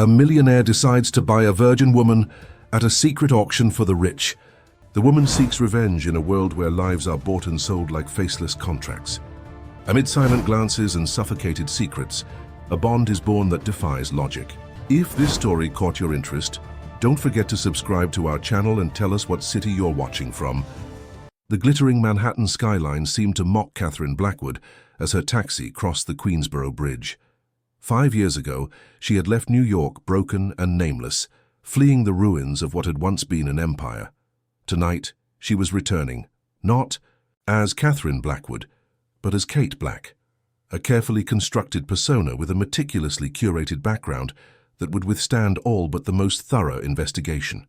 A millionaire decides to buy a virgin woman at a secret auction for the rich. The woman seeks revenge in a world where lives are bought and sold like faceless contracts. Amid silent glances and suffocated secrets, a bond is born that defies logic. If this story caught your interest, don't forget to subscribe to our channel and tell us what city you're watching from. The glittering Manhattan skyline seemed to mock Catherine Blackwood as her taxi crossed the Queensboro Bridge. 5 years ago, she had left New York broken and nameless, fleeing the ruins of what had once been an empire. Tonight, she was returning, not as Catherine Blackwood, but as Kate Black, a carefully constructed persona with a meticulously curated background that would withstand all but the most thorough investigation.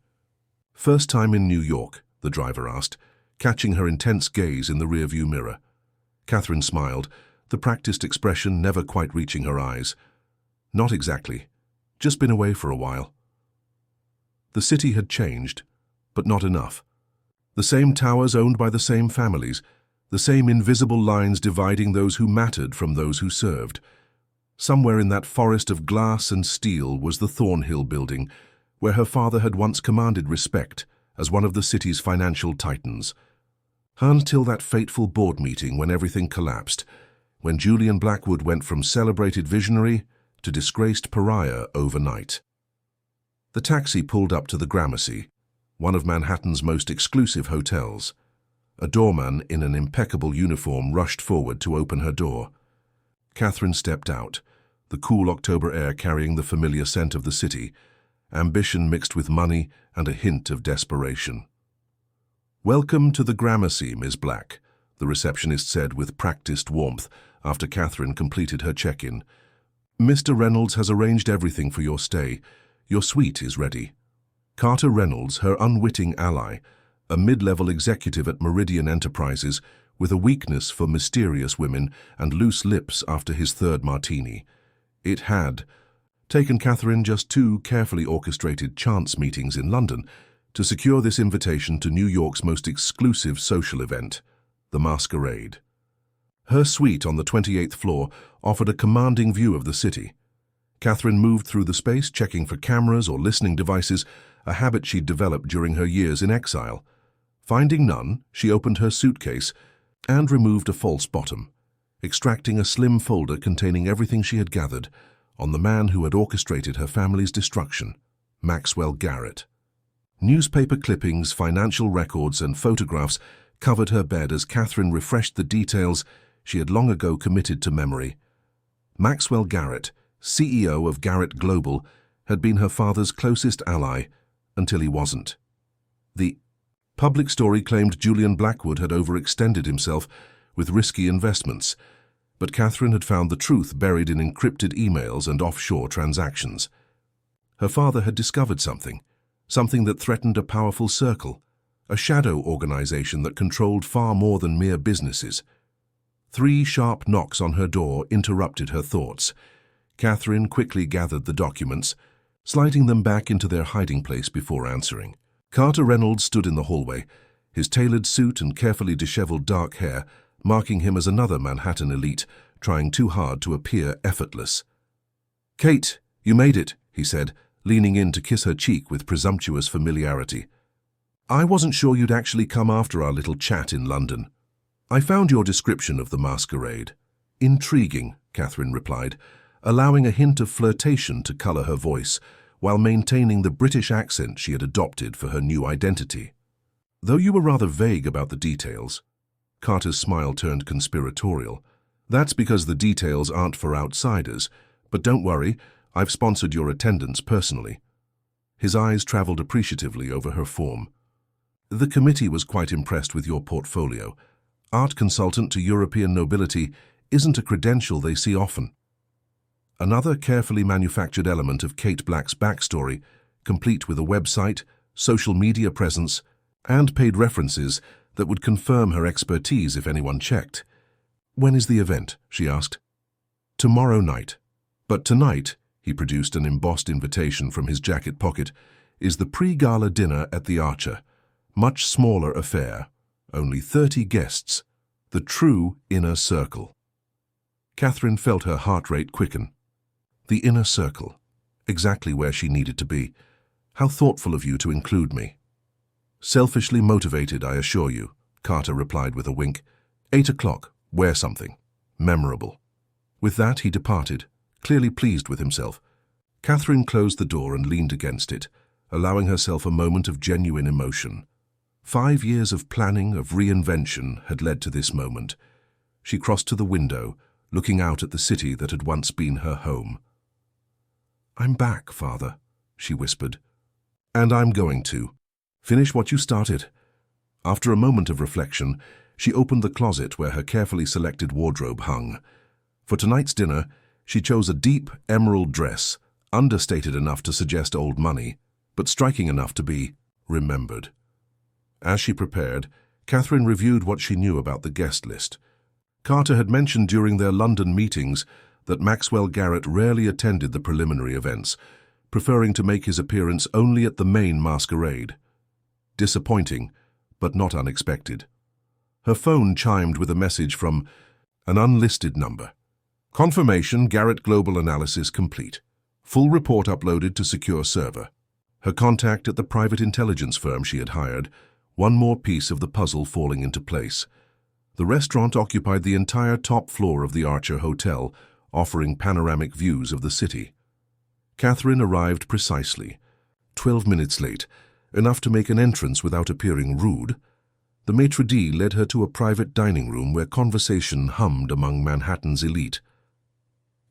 "First time in New York?" the driver asked, catching her intense gaze in the rearview mirror. Catherine smiled, the practiced expression never quite reaching her eyes. "Not exactly. Just been away for a while." The city had changed, but not enough. The same towers owned by the same families, the same invisible lines dividing those who mattered from those who served. Somewhere in that forest of glass and steel was the Thornhill building, where her father had once commanded respect as one of the city's financial titans. Until that fateful board meeting when everything collapsed, when Julian Blackwood went from celebrated visionary to disgraced pariah overnight. The taxi pulled up to the Gramercy, one of Manhattan's most exclusive hotels. A doorman in an impeccable uniform rushed forward to open her door. Catherine stepped out, the cool October air carrying the familiar scent of the city, ambition mixed with money and a hint of desperation. "Welcome to the Gramercy, Ms. Black," the receptionist said with practiced warmth after Catherine completed her check-in. "Mr. Reynolds has arranged everything for your stay. Your suite is ready." Carter Reynolds, her unwitting ally, a mid-level executive at Meridian Enterprises with a weakness for mysterious women and loose lips after his third martini. It had taken Catherine just 2 carefully orchestrated chance meetings in London to secure this invitation to New York's most exclusive social event, the Masquerade. Her suite on the 28th floor offered a commanding view of the city. Catherine moved through the space, checking for cameras or listening devices, a habit she'd developed during her years in exile. Finding none, she opened her suitcase and removed a false bottom, extracting a slim folder containing everything she had gathered on the man who had orchestrated her family's destruction, Maxwell Garrett. Newspaper clippings, financial records, and photographs covered her bed as Catherine refreshed the details she had long ago committed to memory. Maxwell Garrett, CEO of Garrett Global, had been her father's closest ally until he wasn't. The public story claimed Julian Blackwood had overextended himself with risky investments, but Catherine had found the truth buried in encrypted emails and offshore transactions. Her father had discovered something that threatened a powerful circle, a shadow organization that controlled far more than mere businesses. 3 sharp knocks on her door interrupted her thoughts. Catherine quickly gathered the documents, sliding them back into their hiding place before answering. Carter Reynolds stood in the hallway, his tailored suit and carefully disheveled dark hair marking him as another Manhattan elite, trying too hard to appear effortless. "Kate, you made it," he said, leaning in to kiss her cheek with presumptuous familiarity. "I wasn't sure you'd actually come after our little chat in London. I found your description of the Masquerade intriguing," Catherine replied, allowing a hint of flirtation to color her voice, while maintaining the British accent she had adopted for her new identity. "Though you were rather vague about the details." Carter's smile turned conspiratorial. "That's because the details aren't for outsiders, but don't worry, I've sponsored your attendance personally." His eyes traveled appreciatively over her form. "The committee was quite impressed with your portfolio. Art consultant to European nobility isn't a credential they see often." Another carefully manufactured element of Kate Black's backstory, complete with a website, social media presence, and paid references that would confirm her expertise if anyone checked. "When is the event?" she asked. "Tomorrow night. But tonight," he produced an embossed invitation from his jacket pocket, "is the pre-gala dinner at the Archer. Much smaller affair. Only 30 guests. The true inner circle." Catherine felt her heart rate quicken. The inner circle. exactly where she needed to be. How thoughtful of you to include me. Selfishly motivated, I assure you, Carter replied with a wink. 8 o'clock, wear something. Memorable. With that, he departed, clearly pleased with himself. Catherine closed the door and leaned against it, allowing herself a moment of genuine emotion. 5 years of planning, of reinvention, had led to this moment. She crossed to the window, looking out at the city that had once been her home. "I'm back, Father," she whispered. "And I'm going to. Finish what you started." After a moment of reflection, she opened the closet where her carefully selected wardrobe hung. For tonight's dinner, she chose a deep emerald dress, understated enough to suggest old money, but striking enough to be remembered. As she prepared, Catherine reviewed what she knew about the guest list. Carter had mentioned during their London meetings that Maxwell Garrett rarely attended the preliminary events, preferring to make his appearance only at the main masquerade. Disappointing, but not unexpected. Her phone chimed with a message from an unlisted number. Confirmation, Garrett Global Analysis complete. Full report uploaded to secure server. Her contact at the private intelligence firm she had hired, one more piece of the puzzle falling into place. The restaurant occupied the entire top floor of the Archer Hotel, offering panoramic views of the city. Catherine arrived precisely, 12 minutes late, enough to make an entrance without appearing rude. The maitre d' led her to a private dining room where conversation hummed among Manhattan's elite.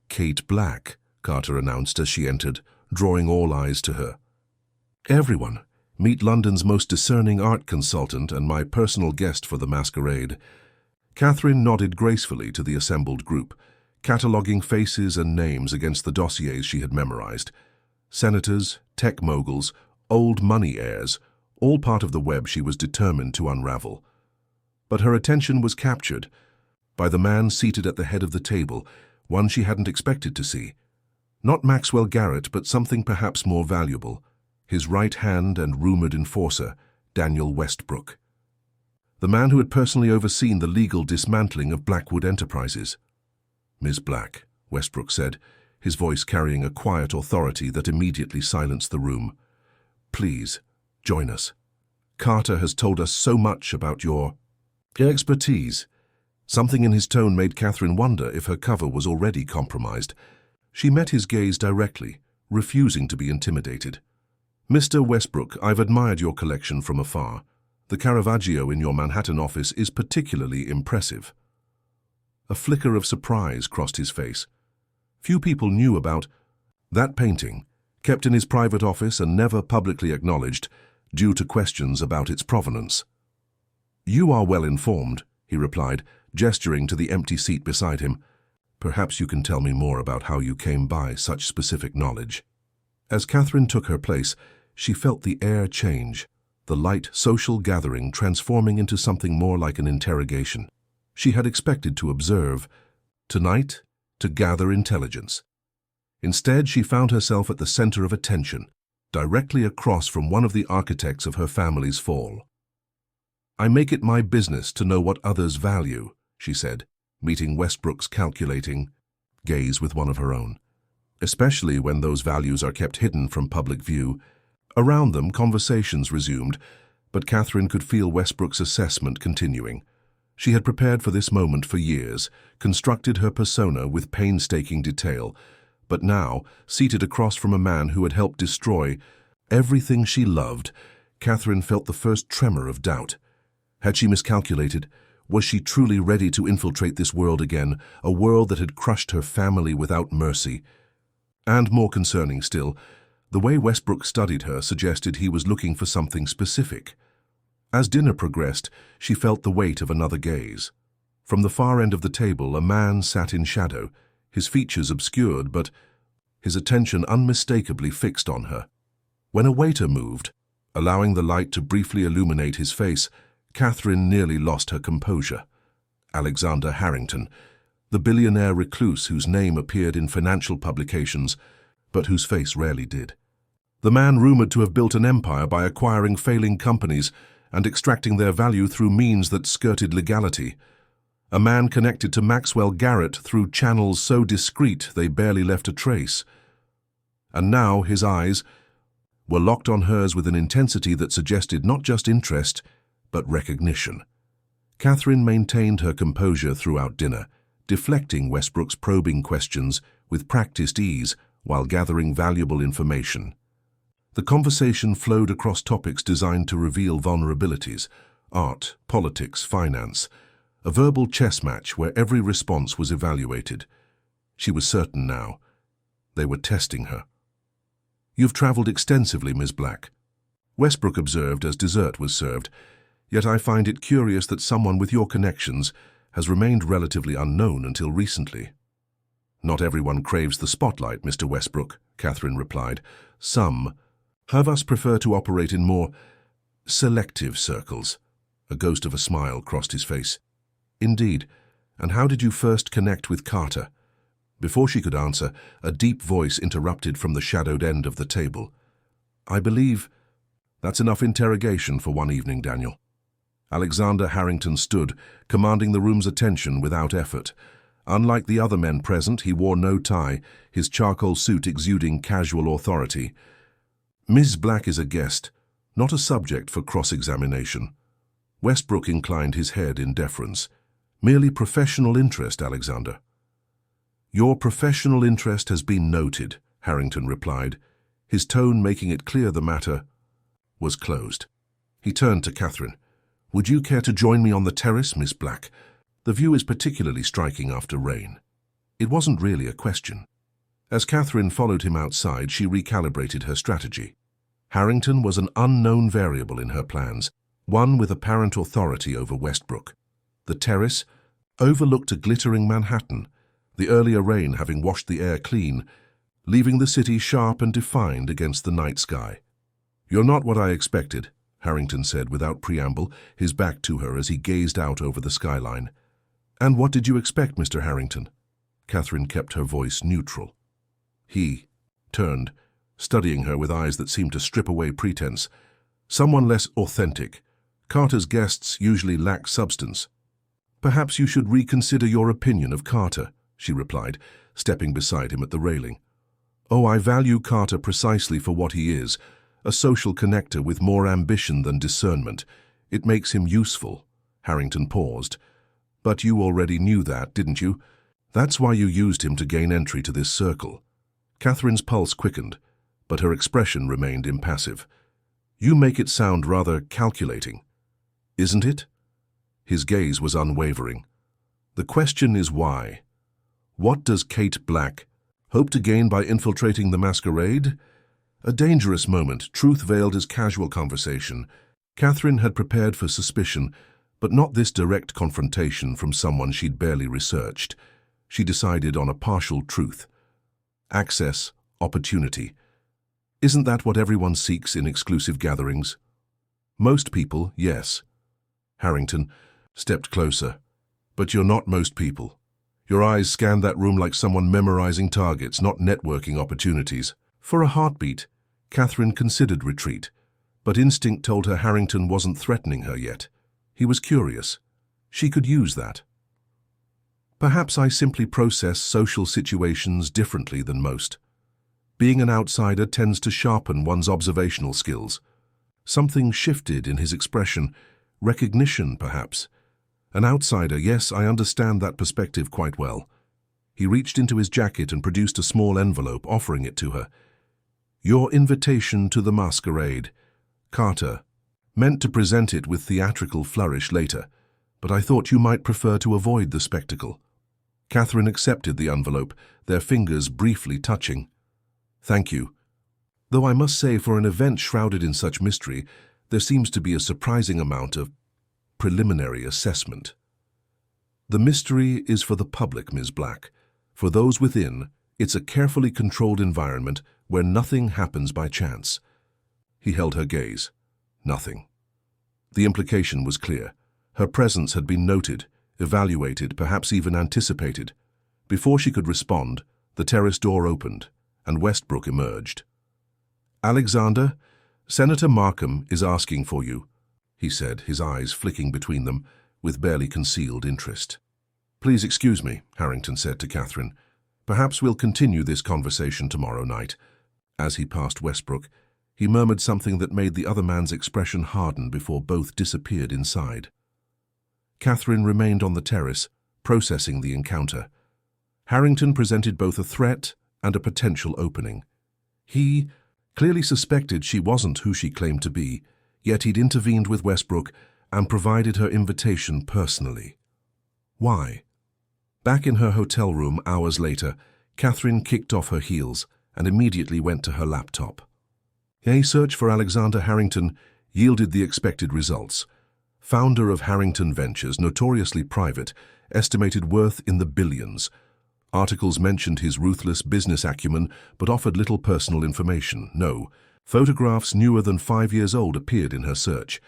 "Kate Black," Carter announced as she entered, drawing all eyes to her. "Everyone, meet London's most discerning art consultant and my personal guest for the masquerade." Catherine nodded gracefully to the assembled group, cataloguing faces and names against the dossiers she had memorized. Senators, tech moguls, old money heirs, all part of the web she was determined to unravel. But her attention was captured by the man seated at the head of the table, one she hadn't expected to see. Not Maxwell Garrett, but something perhaps more valuable. His right hand and rumored enforcer, Daniel Westbrook. The man who had personally overseen the legal dismantling of Blackwood Enterprises. "Ms. Black," Westbrook said, his voice carrying a quiet authority that immediately silenced the room. "Please, join us. Carter has told us so much about your expertise." Something in his tone made Catherine wonder if her cover was already compromised. She met his gaze directly, refusing to be intimidated. "Mr. Westbrook, I've admired your collection from afar. The Caravaggio in your Manhattan office is particularly impressive." A flicker of surprise crossed his face. Few people knew about that painting, kept in his private office and never publicly acknowledged, due to questions about its provenance. "You are well informed," he replied, gesturing to the empty seat beside him. "Perhaps you can tell me more about how you came by such specific knowledge." As Catherine took her place, she felt the air change, the light social gathering transforming into something more like an interrogation. She had expected to observe, tonight, to gather intelligence. Instead, she found herself at the center of attention, directly across from one of the architects of her family's fall. "I make it my business to know what others value," she said, meeting Westbrook's calculating gaze with one of her own. "Especially when those values are kept hidden from public view." Around them, conversations resumed, but Catherine could feel Westbrook's assessment continuing. She had prepared for this moment for years, constructed her persona with painstaking detail, but now, seated across from a man who had helped destroy everything she loved, Catherine felt the first tremor of doubt. Had she miscalculated? Was she truly ready to infiltrate this world again, a world that had crushed her family without mercy? And more concerning still, the way Westbrook studied her suggested he was looking for something specific. As dinner progressed, she felt the weight of another gaze. From the far end of the table, a man sat in shadow, his features obscured, but his attention unmistakably fixed on her. When a waiter moved, allowing the light to briefly illuminate his face, Catherine nearly lost her composure. Alexander Harrington, the billionaire recluse whose name appeared in financial publications, but whose face rarely did. The man rumored to have built an empire by acquiring failing companies and extracting their value through means that skirted legality. A man connected to Maxwell Garrett through channels so discreet they barely left a trace. And now his eyes were locked on hers with an intensity that suggested not just interest, but recognition. Catherine maintained her composure throughout dinner, deflecting Westbrook's probing questions with practiced ease while gathering valuable information. The conversation flowed across topics designed to reveal vulnerabilities: art, politics, finance, a verbal chess match where every response was evaluated. She was certain now. They were testing her. "You've traveled extensively, Ms. Black," Westbrook observed as dessert was served, "yet I find it curious that someone with your connections has remained relatively unknown until recently." "Not everyone craves the spotlight, Mr. Westbrook," Catherine replied. "Some have us prefer to operate in more selective circles." A ghost of a smile crossed his face. "Indeed. And how did you first connect with Carter?" Before she could answer, a deep voice interrupted from the shadowed end of the table. "I believe that's enough interrogation for one evening, Daniel." Alexander Harrington stood, commanding the room's attention without effort. Unlike the other men present, he wore no tie, his charcoal suit exuding casual authority. "Ms. Black is a guest, not a subject for cross-examination." Westbrook inclined his head in deference. "Merely professional interest, Alexander." "Your professional interest has been noted," Harrington replied, his tone making it clear the matter was closed. He turned to Catherine. "Would you care to join me on the terrace, Miss Black? The view is particularly striking after rain." It wasn't really a question. As Catherine followed him outside, she recalibrated her strategy. Harrington was an unknown variable in her plans, one with apparent authority over Westbrook. The terrace overlooked a glittering Manhattan, the earlier rain having washed the air clean, leaving the city sharp and defined against the night sky. "You're not what I expected," Harrington said without preamble, his back to her as he gazed out over the skyline. "And what did you expect, Mr. Harrington?" Catherine kept her voice neutral. He turned, studying her with eyes that seemed to strip away pretense. "Someone less authentic. Carter's guests usually lack substance." "Perhaps you should reconsider your opinion of Carter," she replied, stepping beside him at the railing. "Oh, I value Carter precisely for what he is, a social connector with more ambition than discernment. It makes him useful." Harrington paused. "But you already knew that, didn't you? That's why you used him to gain entry to this circle." Catherine's pulse quickened, but her expression remained impassive. "You make it sound rather calculating." "Isn't it?" His gaze was unwavering. "The question is why. What does Kate Black hope to gain by infiltrating the masquerade?" A dangerous moment, truth veiled as casual conversation. Catherine had prepared for suspicion, but not this direct confrontation from someone she'd barely researched. She decided on a partial truth. Access, opportunity. Isn't that what everyone seeks in exclusive gatherings? Most people, yes. Harrington stepped closer. "But you're not most people." Your eyes scanned that room like someone memorizing targets, not networking opportunities. For a heartbeat, Catherine considered retreat, but instinct told her Harrington wasn't threatening her yet. He was curious. She could use that. "Perhaps I simply process social situations differently than most. Being an outsider tends to sharpen one's observational skills." Something shifted in his expression. Recognition, perhaps. "An outsider, yes, I understand that perspective quite well." He reached into his jacket and produced a small envelope, offering it to her. "Your invitation to the masquerade. Carter meant to present it with theatrical flourish later, but I thought you might prefer to avoid the spectacle." Catherine accepted the envelope, their fingers briefly touching. "Thank you. Though I must say, for an event shrouded in such mystery, there seems to be a surprising amount of preliminary assessment." "The mystery is for the public, Ms. Black. For those within, it's a carefully controlled environment where nothing happens by chance." He held her gaze. Nothing. The implication was clear. Her presence had been noted, evaluated, perhaps even anticipated. Before she could respond, the terrace door opened, and Westbrook emerged. "Alexander, Senator Markham is asking for you," he said, his eyes flicking between them with barely concealed interest. "Please excuse me," Harrington said to Catherine. "Perhaps we'll continue this conversation tomorrow night." As he passed Westbrook, he murmured something that made the other man's expression harden before both disappeared inside. Catherine remained on the terrace, processing the encounter. Harrington presented both a threat and a potential opening. He clearly suspected she wasn't who she claimed to be, yet he'd intervened with Westbrook and provided her invitation personally. Why? Back in her hotel room hours later, Catherine kicked off her heels and immediately went to her laptop. A search for Alexander Harrington yielded the expected results. Founder of Harrington Ventures, notoriously private, estimated worth in the billions. Articles mentioned his ruthless business acumen but offered little personal information. No, photographs newer than 5 years old appeared in her search.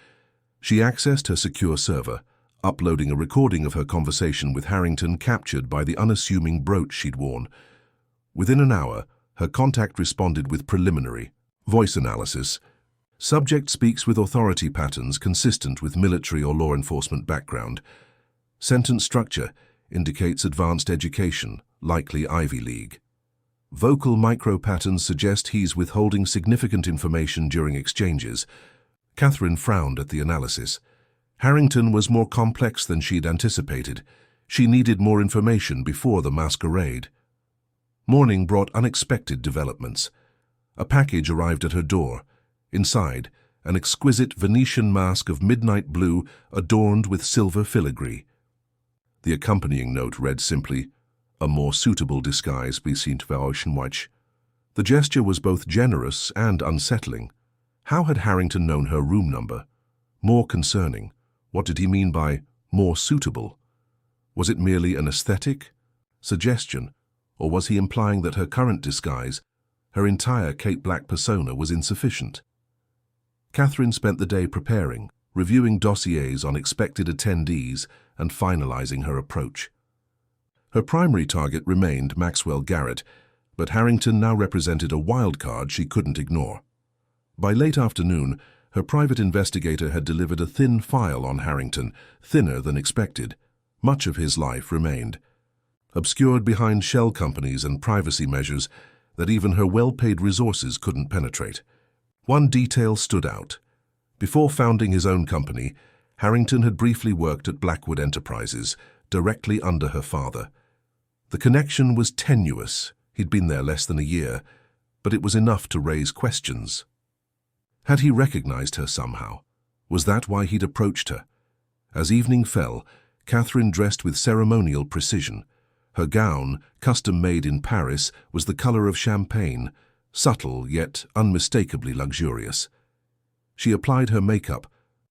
She accessed her secure server, uploading a recording of her conversation with Harrington captured by the unassuming brooch she'd worn. Within an hour, her contact responded with preliminary voice analysis. Subject speaks with authority patterns consistent with military or law enforcement background. Sentence structure indicates advanced education, likely Ivy League. Vocal micro-patterns suggest he's withholding significant information during exchanges. Catherine frowned at the analysis. Harrington was more complex than she'd anticipated. She needed more information before the masquerade. Morning brought unexpected developments. A package arrived at her door. Inside, an exquisite Venetian mask of midnight blue adorned with silver filigree. The accompanying note read simply, "A more suitable disguise be seen to our ocean watch." The gesture was both generous and unsettling. How had Harrington known her room number? More concerning, what did he mean by more suitable? Was it merely an aesthetic suggestion, or was he implying that her current disguise, her entire Cape Black persona, was insufficient? Catherine spent the day preparing, reviewing dossiers on expected attendees and finalizing her approach. Her primary target remained Maxwell Garrett, but Harrington now represented a wild card she couldn't ignore. By late afternoon, her private investigator had delivered a thin file on Harrington, thinner than expected. Much of his life remained obscured behind shell companies and privacy measures that even her well-paid resources couldn't penetrate. One detail stood out. Before founding his own company, Harrington had briefly worked at Blackwood Enterprises, directly under her father. The connection was tenuous. He'd been there less than a year, but it was enough to raise questions. Had he recognized her somehow? Was that why he'd approached her? As evening fell, Catherine dressed with ceremonial precision. Her gown, custom-made in Paris, was the color of champagne, subtle yet unmistakably luxurious. She applied her makeup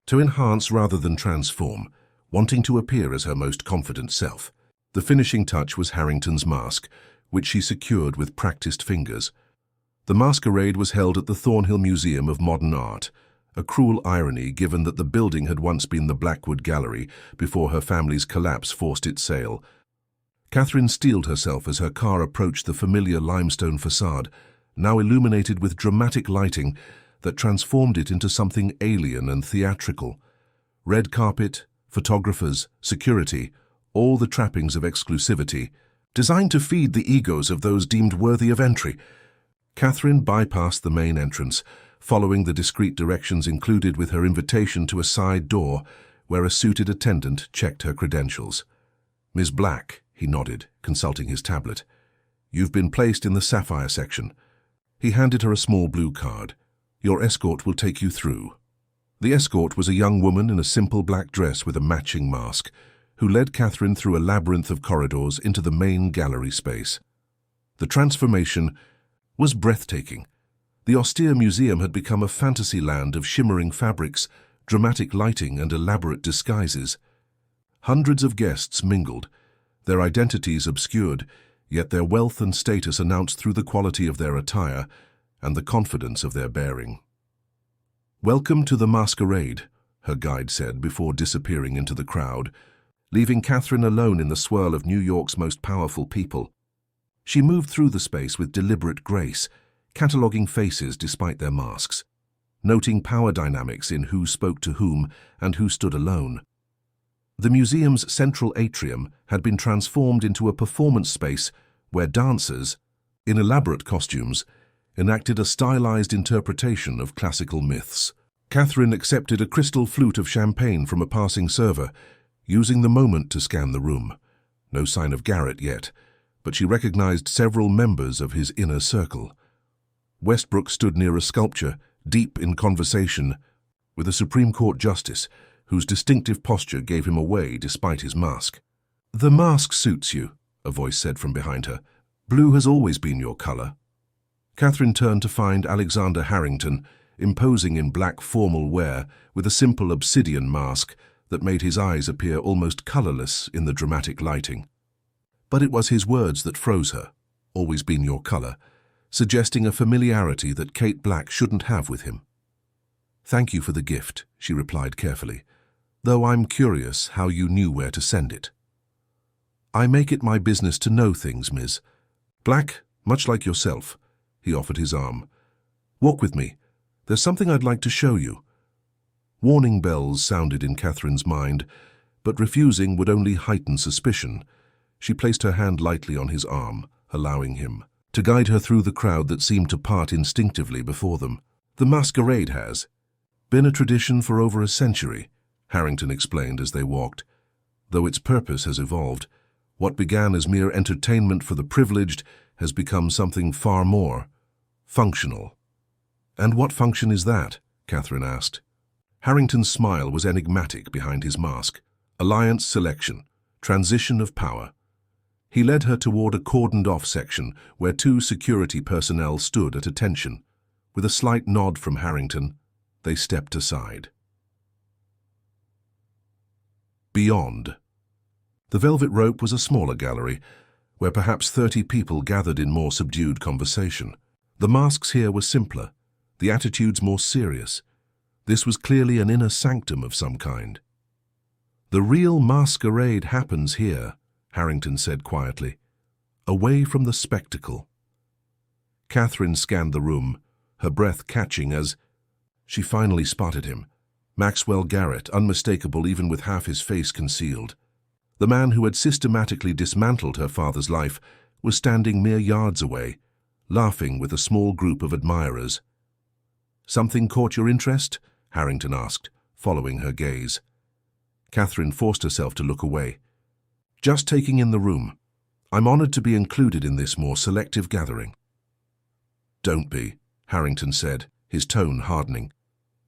to enhance rather than transform, wanting to appear as her most confident self. The finishing touch was Harrington's mask, which she secured with practiced fingers. The masquerade was held at the Thornhill Museum of Modern Art, a cruel irony given that the building had once been the Blackwood Gallery before her family's collapse forced its sale. Catherine steeled herself as her car approached the familiar limestone facade, now illuminated with dramatic lighting that transformed it into something alien and theatrical. Red carpet, photographers, security, all the trappings of exclusivity, designed to feed the egos of those deemed worthy of entry. Catherine bypassed the main entrance, following the discreet directions included with her invitation to a side door where a suited attendant checked her credentials. "Ms. Black," he nodded, consulting his tablet. "You've been placed in the sapphire section." He handed her a small blue card. "Your escort will take you through." The escort was a young woman in a simple black dress with a matching mask, who led Catherine through a labyrinth of corridors into the main gallery space. The transformation was breathtaking. The austere museum had become a fantasy land of shimmering fabrics, dramatic lighting, and elaborate disguises. Hundreds of guests mingled, their identities obscured, yet their wealth and status announced through the quality of their attire and the confidence of their bearing. "Welcome to the masquerade," her guide said before disappearing into the crowd, leaving Catherine alone in the swirl of New York's most powerful people. She moved through the space with deliberate grace, cataloguing faces despite their masks, noting power dynamics in who spoke to whom and who stood alone. The museum's central atrium had been transformed into a performance space where dancers, in elaborate costumes, enacted a stylized interpretation of classical myths. Catherine accepted a crystal flute of champagne from a passing server, using the moment to scan the room. No sign of Garrett yet, but she recognized several members of his inner circle. Westbrook stood near a sculpture, deep in conversation with a Supreme Court justice, whose distinctive posture gave him away despite his mask. "The mask suits you," a voice said from behind her. "Blue has always been your color." Catherine turned to find Alexander Harrington, imposing in black formal wear with a simple obsidian mask that made his eyes appear almost colorless in the dramatic lighting. But it was his words that froze her, "always been your color," suggesting a familiarity that Kate Black shouldn't have with him. "Thank you for the gift," she replied carefully, "though I'm curious how you knew where to send it." "I make it my business to know things, Ms. Black, much like yourself." He offered his arm. "Walk with me. There's something I'd like to show you." Warning bells sounded in Catherine's mind, but refusing would only heighten suspicion. She placed her hand lightly on his arm, allowing him to guide her through the crowd that seemed to part instinctively before them. "The masquerade has been a tradition for over a century," Harrington explained as they walked. "Though its purpose has evolved, what began as mere entertainment for the privileged has become something far more functional." "And what function is that?" Catherine asked. Harrington's smile was enigmatic behind his mask. "Alliance selection, transition of power." He led her toward a cordoned-off section where 2 security personnel stood at attention. With a slight nod from Harrington, they stepped aside. Beyond. The velvet rope was a smaller gallery, where perhaps 30 people gathered in more subdued conversation. The masks here were simpler, the attitudes more serious. This was clearly an inner sanctum of some kind. "The real masquerade happens here," Harrington said quietly, "away from the spectacle." Catherine scanned the room, her breath catching as she finally spotted him. Maxwell Garrett, unmistakable even with half his face concealed. The man who had systematically dismantled her father's life was standing mere yards away, laughing with a small group of admirers. "Something caught your interest?" Harrington asked, following her gaze. Catherine forced herself to look away. "Just taking in the room. I'm honored to be included in this more selective gathering." "Don't be," Harrington said, his tone hardening.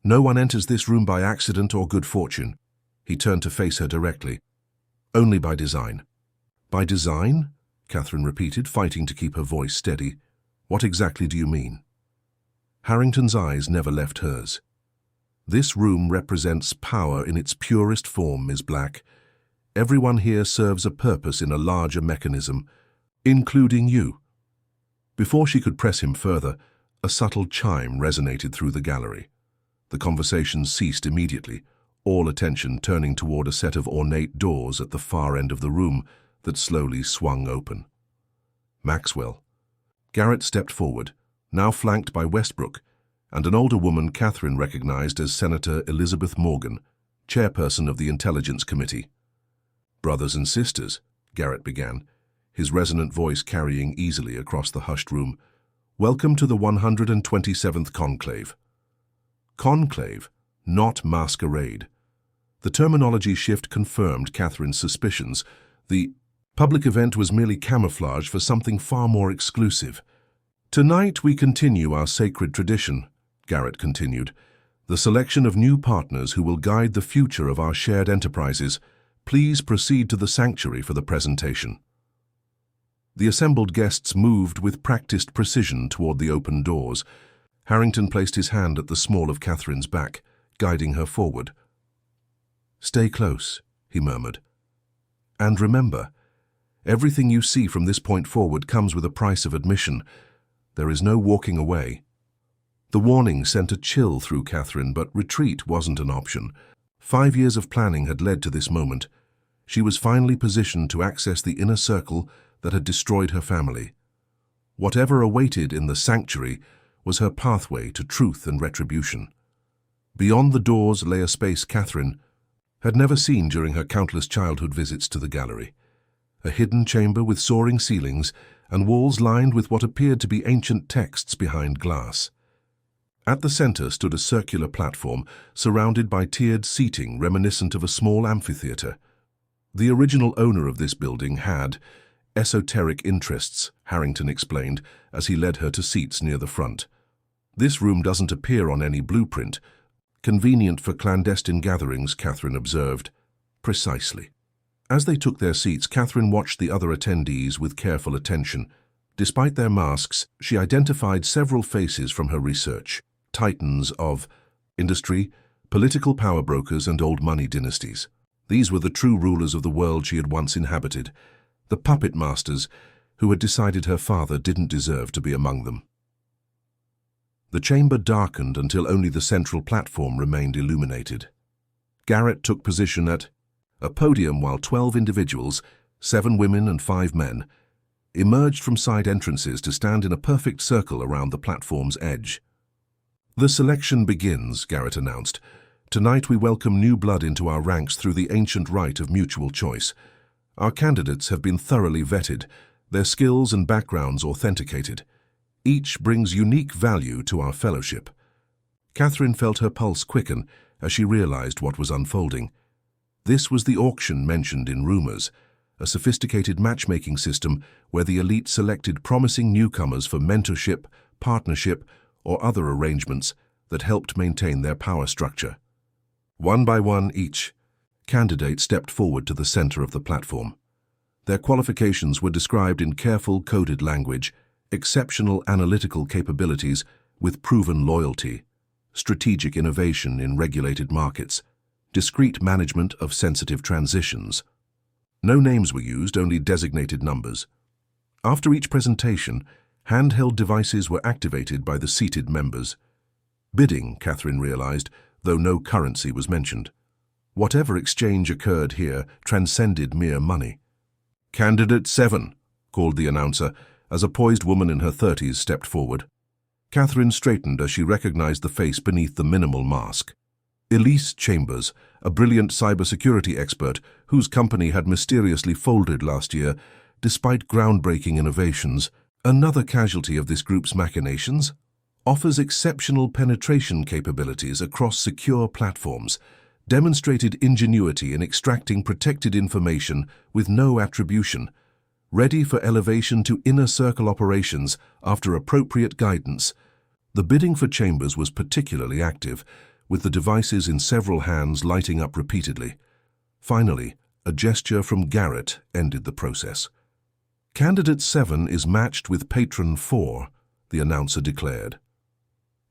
"No one enters this room by accident or good fortune." He turned to face her directly. "Only by design." "By design?" Catherine repeated, fighting to keep her voice steady. "What exactly do you mean?" Harrington's eyes never left hers. "This room represents power in its purest form, Ms. Black. Everyone here serves a purpose in a larger mechanism, including you." Before she could press him further, a subtle chime resonated through the gallery. The conversation ceased immediately, all attention turning toward a set of ornate doors at the far end of the room that slowly swung open. Maxwell. Garrett stepped forward, now flanked by Westbrook, and an older woman Catherine recognized as Senator Elizabeth Morgan, chairperson of the Intelligence Committee. "Brothers and sisters," Garrett began, his resonant voice carrying easily across the hushed room, "welcome to the 127th Conclave." Conclave, not masquerade. The terminology shift confirmed Catherine's suspicions. The public event was merely camouflage for something far more exclusive. "Tonight we continue our sacred tradition," Garrett continued, "the selection of new partners who will guide the future of our shared enterprises. Please proceed to the sanctuary for the presentation." The assembled guests moved with practiced precision toward the open doors. Harrington placed his hand at the small of Catherine's back, guiding her forward. "Stay close," he murmured. "And remember, everything you see from this point forward comes with a price of admission. There is no walking away." The warning sent a chill through Catherine, but retreat wasn't an option. 5 years of planning had led to this moment. She was finally positioned to access the inner circle that had destroyed her family. Whatever awaited in the sanctuary was her pathway to truth and retribution. Beyond the doors lay a space Catherine had never seen during her countless childhood visits to the gallery. A hidden chamber with soaring ceilings and walls lined with what appeared to be ancient texts behind glass. At the center stood a circular platform surrounded by tiered seating reminiscent of a small amphitheater. The original owner of this building had esoteric interests, Harrington explained as he led her to seats near the front. This room doesn't appear on any blueprint. Convenient for clandestine gatherings, Catherine observed. Precisely. As they took their seats, Catherine watched the other attendees with careful attention. Despite their masks, she identified several faces from her research, titans of industry, political power brokers, and old money dynasties. These were the true rulers of the world she had once inhabited, the puppet masters who had decided her father didn't deserve to be among them. The chamber darkened until only the central platform remained illuminated. Garrett took position at a podium while 12 individuals, 7 women and 5 men, emerged from side entrances to stand in a perfect circle around the platform's edge. "The selection begins," Garrett announced. "Tonight we welcome new blood into our ranks through the ancient right of mutual choice. Our candidates have been thoroughly vetted, their skills and backgrounds authenticated. Each brings unique value to our fellowship." Catherine felt her pulse quicken as she realized what was unfolding. This was the auction mentioned in rumors, a sophisticated matchmaking system where the elite selected promising newcomers for mentorship, partnership, or other arrangements that helped maintain their power structure. One by one each, candidates stepped forward to the center of the platform. Their qualifications were described in careful coded language: exceptional analytical capabilities with proven loyalty, strategic innovation in regulated markets, discreet management of sensitive transitions. No names were used, only designated numbers. After each presentation, handheld devices were activated by the seated members. Bidding, Catherine realized, though no currency was mentioned. Whatever exchange occurred here transcended mere money. "Candidate 7, called the announcer, as a poised woman in her 30s stepped forward. Catherine straightened as she recognized the face beneath the minimal mask. Elise Chambers, a brilliant cybersecurity expert whose company had mysteriously folded last year, despite groundbreaking innovations, another casualty of this group's machinations, offers exceptional penetration capabilities across secure platforms, demonstrated ingenuity in extracting protected information with no attribution, ready for elevation to inner circle operations after appropriate guidance. The bidding for Chambers was particularly active, with the devices in several hands lighting up repeatedly. Finally, a gesture from Garrett ended the process. "Candidate 7 is matched with Patron 4, the announcer declared.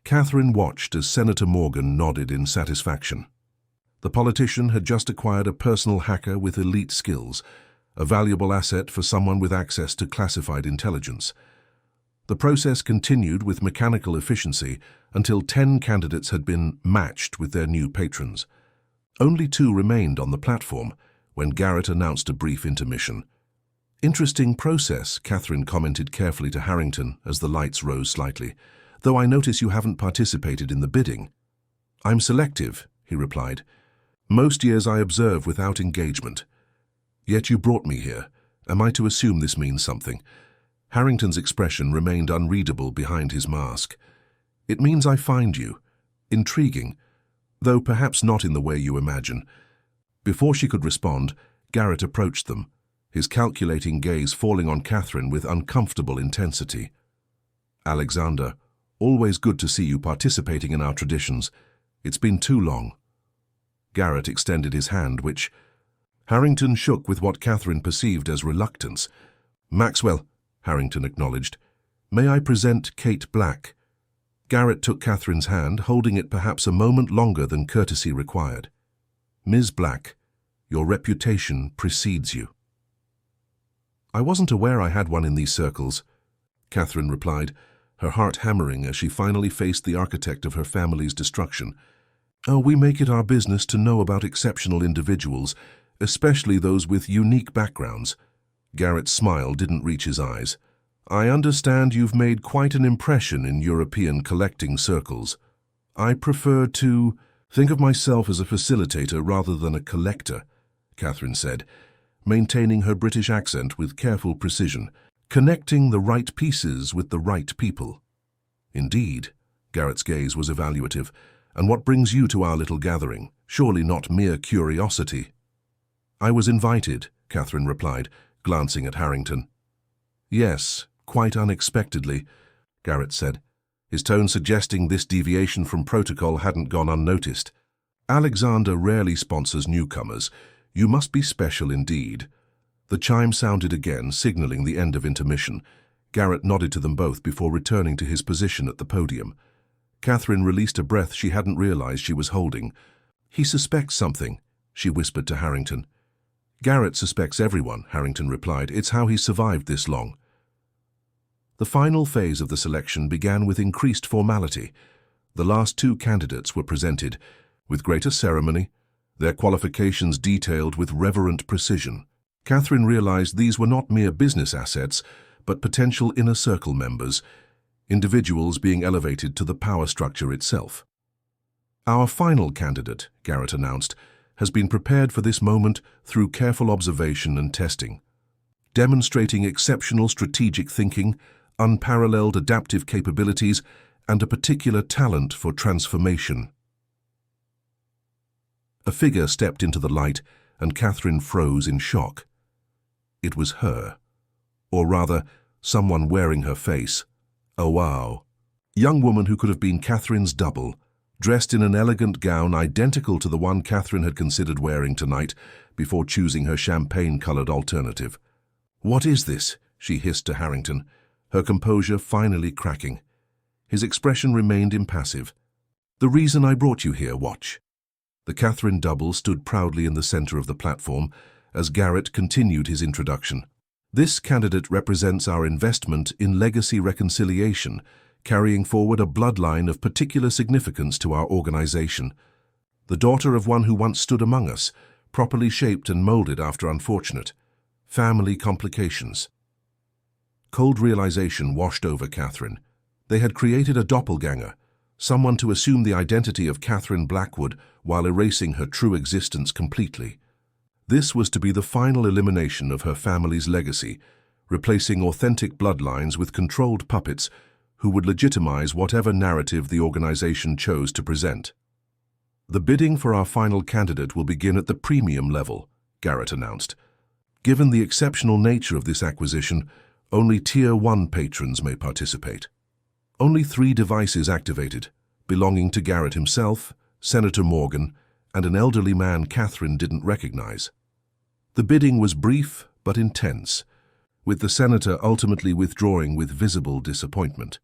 Catherine watched as Senator Morgan nodded in satisfaction. The politician had just acquired a personal hacker with elite skills, a valuable asset for someone with access to classified intelligence. The process continued with mechanical efficiency until 10 candidates had been matched with their new patrons. Only 2 remained on the platform when Garrett announced a brief intermission. "Interesting process," Catherine commented carefully to Harrington as the lights rose slightly, "though I notice you haven't participated in the bidding." "I'm selective," he replied. "Most years I observe without engagement. Yet you brought me here. Am I to assume this means something?" Harrington's expression remained unreadable behind his mask. "It means I find you. Intriguing, though perhaps not in the way you imagine." Before she could respond, Garrett approached them, his calculating gaze falling on Catherine with uncomfortable intensity. "Alexander, always good to see you participating in our traditions. It's been too long." Garrett extended his hand, which Harrington shook with what Catherine perceived as reluctance. "Maxwell," Harrington acknowledged. "May I present Kate Black?" Garrett took Catherine's hand, holding it perhaps a moment longer than courtesy required. "Ms. Black, your reputation precedes you." "I wasn't aware I had one in these circles," Catherine replied, her heart hammering as she finally faced the architect of her family's destruction. "Oh, we make it our business to know about exceptional individuals, especially those with unique backgrounds." Garrett's smile didn't reach his eyes. "I understand you've made quite an impression in European collecting circles. I prefer to think of myself as a facilitator rather than a collector," Catherine said, maintaining her British accent with careful precision. Connecting the right pieces with the right people. Indeed, Garrett's gaze was evaluative. And what brings you to our little gathering? Surely not mere curiosity. I was invited, Catherine replied, glancing at Harrington. Yes, quite unexpectedly, Garrett said, his tone suggesting this deviation from protocol hadn't gone unnoticed. Alexander rarely sponsors newcomers. You must be special indeed. The chime sounded again, signaling the end of intermission. Garrett nodded to them both before returning to his position at the podium. Catherine released a breath she hadn't realized she was holding. He suspects something, she whispered to Harrington. Garrett suspects everyone, Harrington replied. It's how he survived this long. The final phase of the selection began with increased formality. The last two candidates were presented, with greater ceremony, their qualifications detailed with reverent precision. Catherine realized these were not mere business assets, but potential inner circle members, individuals being elevated to the power structure itself. Our final candidate, Garrett announced, has been prepared for this moment through careful observation and testing, demonstrating exceptional strategic thinking, unparalleled adaptive capabilities, and a particular talent for transformation. A figure stepped into the light, and Catherine froze in shock. It was her, or rather, someone wearing her face. Oh wow. Young woman who could have been Catherine's double, dressed in an elegant gown identical to the one Catherine had considered wearing tonight before choosing her champagne-colored alternative. What is this? She hissed to Harrington, her composure finally cracking. His expression remained impassive. The reason I brought you here, watch. The Catherine double stood proudly in the center of the platform as Garrett continued his introduction. This candidate represents our investment in legacy reconciliation, carrying forward a bloodline of particular significance to our organization. The daughter of one who once stood among us, properly shaped and molded after unfortunate family complications. Cold realization washed over Catherine. They had created a doppelganger, someone to assume the identity of Catherine Blackwood while erasing her true existence completely. This was to be the final elimination of her family's legacy, replacing authentic bloodlines with controlled puppets who would legitimize whatever narrative the organization chose to present. The bidding for our final candidate will begin at the premium level, Garrett announced. Given the exceptional nature of this acquisition, only Tier 1 patrons may participate. Only 3 devices activated, belonging to Garrett himself, Senator Morgan, and an elderly man Catherine didn't recognize. The bidding was brief but intense, with the senator ultimately withdrawing with visible disappointment.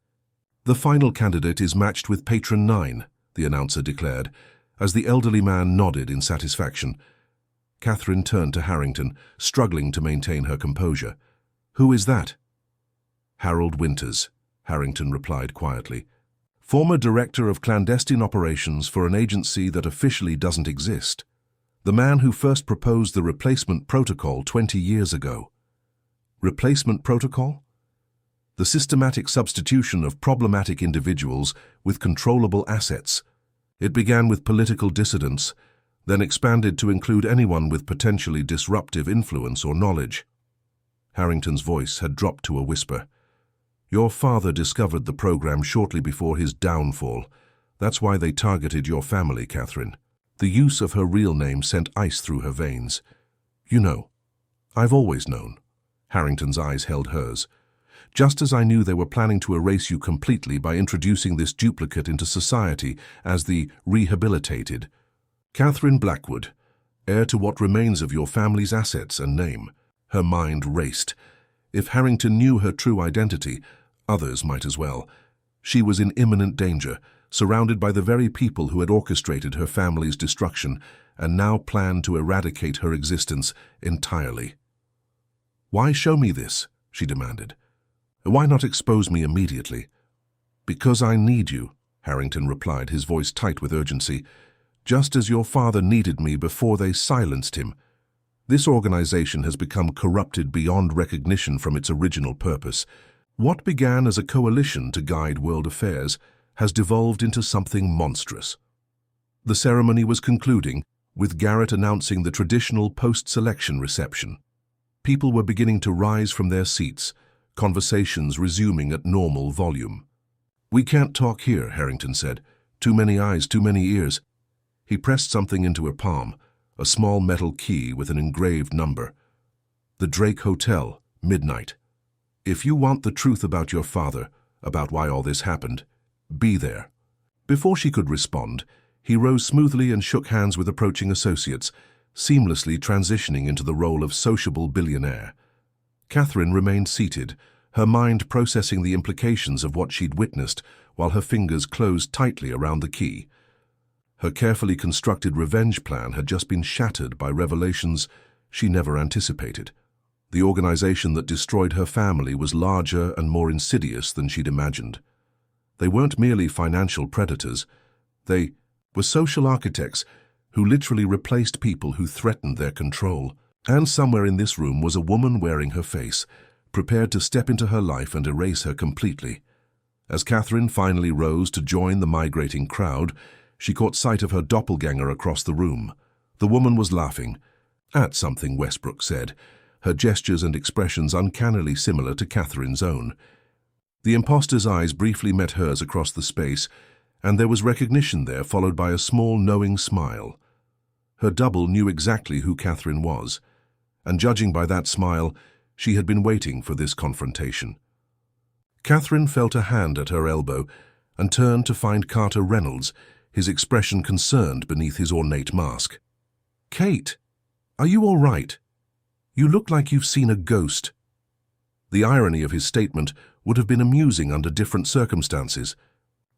The final candidate is matched with Patron 9, the announcer declared, as the elderly man nodded in satisfaction. Catherine turned to Harrington, struggling to maintain her composure. Who is that? Harold Winters, Harrington replied quietly. Former director of clandestine operations for an agency that officially doesn't exist. The man who first proposed the replacement protocol 20 years ago. Replacement protocol? The systematic substitution of problematic individuals with controllable assets. It began with political dissidents, then expanded to include anyone with potentially disruptive influence or knowledge. Harrington's voice had dropped to a whisper. Your father discovered the program shortly before his downfall. That's why they targeted your family, Catherine. The use of her real name sent ice through her veins. You know, I've always known. Harrington's eyes held hers. Just as I knew they were planning to erase you completely by introducing this duplicate into society as the rehabilitated. Catherine Blackwood, heir to what remains of your family's assets and name. Her mind raced. If Harrington knew her true identity, others might as well. She was in imminent danger, surrounded by the very people who had orchestrated her family's destruction and now planned to eradicate her existence entirely. Why show me this? She demanded. Why not expose me immediately? Because I need you, Harrington replied, his voice tight with urgency. Just as your father needed me before they silenced him. This organization has become corrupted beyond recognition from its original purpose. What began as a coalition to guide world affairs has devolved into something monstrous. The ceremony was concluding, with Garrett announcing the traditional post-selection reception. People were beginning to rise from their seats, conversations resuming at normal volume. "We can't talk here," Harrington said. "Too many eyes, too many ears." He pressed something into her palm, a small metal key with an engraved number. "The Drake Hotel, midnight. If you want the truth about your father, about why all this happened, be there." Before she could respond, he rose smoothly and shook hands with approaching associates, seamlessly transitioning into the role of sociable billionaire. Catherine remained seated, her mind processing the implications of what she'd witnessed while her fingers closed tightly around the key. Her carefully constructed revenge plan had just been shattered by revelations she never anticipated. The organization that destroyed her family was larger and more insidious than she'd imagined. They weren't merely financial predators. They were social architects who literally replaced people who threatened their control. And somewhere in this room was a woman wearing her face, prepared to step into her life and erase her completely. As Catherine finally rose to join the migrating crowd, she caught sight of her doppelganger across the room. The woman was laughing at something Westbrook said, her gestures and expressions uncannily similar to Catherine's own. The imposter's eyes briefly met hers across the space, and there was recognition there, followed by a small, knowing smile. Her double knew exactly who Catherine was, and judging by that smile, she had been waiting for this confrontation. Catherine felt a hand at her elbow and turned to find Carter Reynolds, his expression concerned beneath his ornate mask. "Kate, are you all right? You look like you've seen a ghost." The irony of his statement would have been amusing under different circumstances.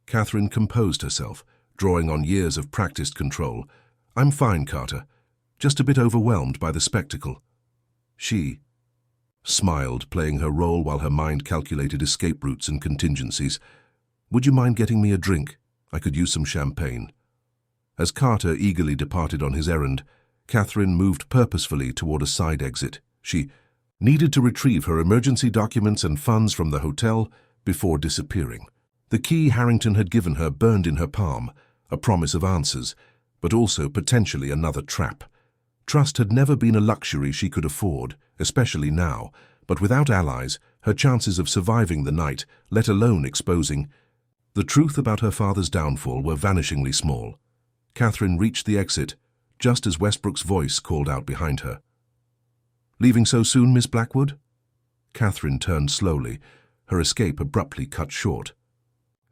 Catherine composed herself, drawing on years of practiced control. "I'm fine, Carter. Just a bit overwhelmed by the spectacle." She smiled, playing her role while her mind calculated escape routes and contingencies. "Would you mind getting me a drink? I could use some champagne." As Carter eagerly departed on his errand, Catherine moved purposefully toward a side exit. She needed to retrieve her emergency documents and funds from the hotel before disappearing. The key Harrington had given her burned in her palm, a promise of answers, but also potentially another trap. Trust had never been a luxury she could afford, especially now, but without allies, her chances of surviving the night, let alone exposing the truth about her father's downfall, were vanishingly small. Catherine reached the exit just as Westbrook's voice called out behind her. "Leaving so soon, Miss Blackwood?" Catherine turned slowly, her escape abruptly cut short.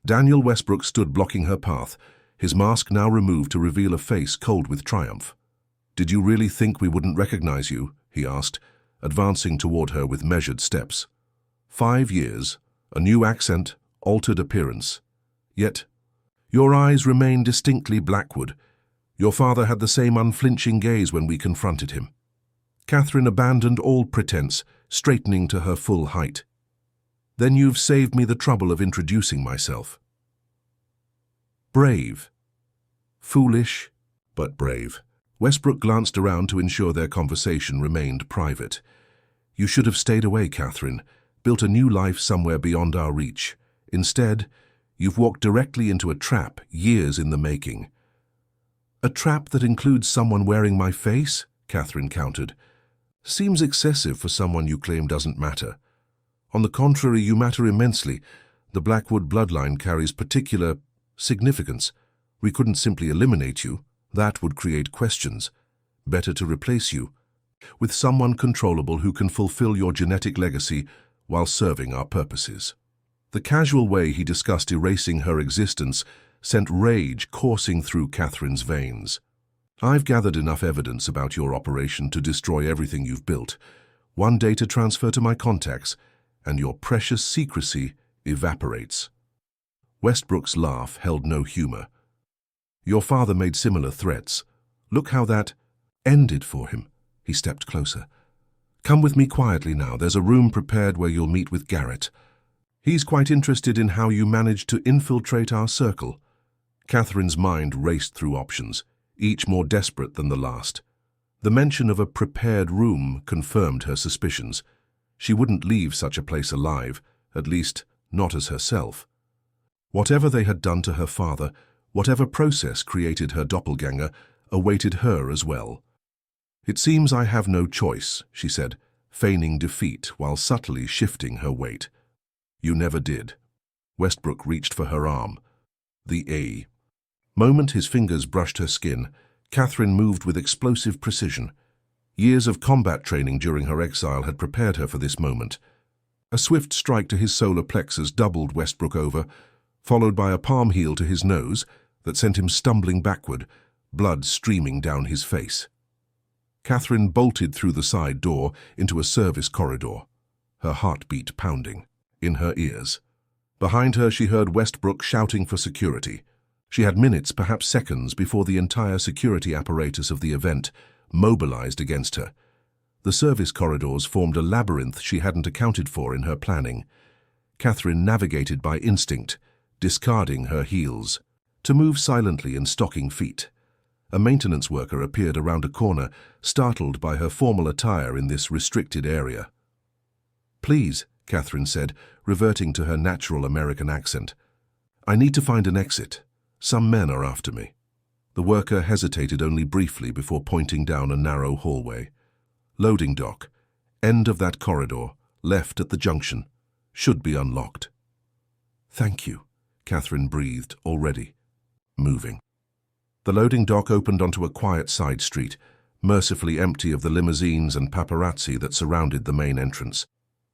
Daniel Westbrook stood blocking her path, his mask now removed to reveal a face cold with triumph. "Did you really think we wouldn't recognize you?" he asked, advancing toward her with measured steps. 5 years, a new accent, altered appearance. Yet, your eyes remain distinctly Blackwood. Your father had the same unflinching gaze when we confronted him. Catherine abandoned all pretense, straightening to her full height. "Then you've saved me the trouble of introducing myself." Brave. Foolish, but brave. Westbrook glanced around to ensure their conversation remained private. "You should have stayed away, Catherine, built a new life somewhere beyond our reach. Instead, you've walked directly into a trap years in the making." "A trap that includes someone wearing my face?" Catherine countered. "Seems excessive for someone you claim doesn't matter. On the contrary, you matter immensely. The Blackwood bloodline carries particular significance. We couldn't simply eliminate you. That would create questions. Better to replace you with someone controllable who can fulfill your genetic legacy while serving our purposes." The casual way he discussed erasing her existence sent rage coursing through Catherine's veins. "I've gathered enough evidence about your operation to destroy everything you've built. One data transfer to my contacts, and your precious secrecy evaporates." Westbrook's laugh held no humor. "Your father made similar threats. Look how that ended for him." He stepped closer. "Come with me quietly now. There's a room prepared where you'll meet with Garrett. He's quite interested in how you managed to infiltrate our circle." Catherine's mind raced through options, each more desperate than the last. The mention of a prepared room confirmed her suspicions. She wouldn't leave such a place alive, at least not as herself. Whatever they had done to her father, whatever process created her doppelganger, awaited her as well. "It seems I have no choice," she said, feigning defeat while subtly shifting her weight. "You never did." Westbrook reached for her arm. The moment his fingers brushed her skin, Catherine moved with explosive precision. Years of combat training during her exile had prepared her for this moment. A swift strike to his solar plexus doubled Westbrook over, followed by a palm heel to his nose that sent him stumbling backward, blood streaming down his face. Catherine bolted through the side door into a service corridor, her heartbeat pounding in her ears. Behind her, she heard Westbrook shouting for security. She had minutes, perhaps seconds, before the entire security apparatus of the event mobilized against her. The service corridors formed a labyrinth she hadn't accounted for in her planning. Catherine navigated by instinct, discarding her heels, to move silently in stocking feet. A maintenance worker appeared around a corner, startled by her formal attire in this restricted area. "Please," Catherine said, reverting to her natural American accent. "I need to find an exit. Some men are after me." The worker hesitated only briefly before pointing down a narrow hallway. "Loading dock. End of that corridor. Left at the junction. Should be unlocked." "Thank you," Catherine breathed, already moving. The loading dock opened onto a quiet side street, mercifully empty of the limousines and paparazzi that surrounded the main entrance.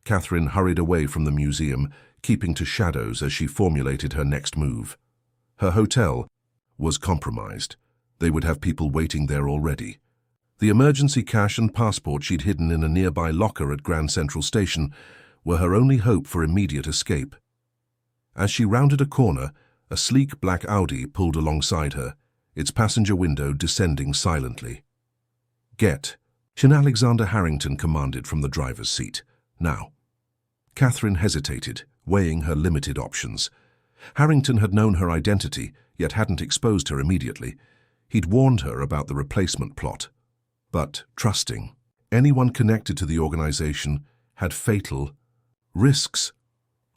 Catherine hurried away from the museum, keeping to shadows as she formulated her next move. Her hotel was compromised. They would have people waiting there already. The emergency cash and passport she'd hidden in a nearby locker at Grand Central Station were her only hope for immediate escape. As she rounded a corner, a sleek black Audi pulled alongside her, its passenger window descending silently. "Get," Alexander Harrington commanded from the driver's seat. "Now." Catherine hesitated, weighing her limited options. Harrington had known her identity, yet hadn't exposed her immediately. He'd warned her about the replacement plot. But, trusting, anyone connected to the organization had fatal risks.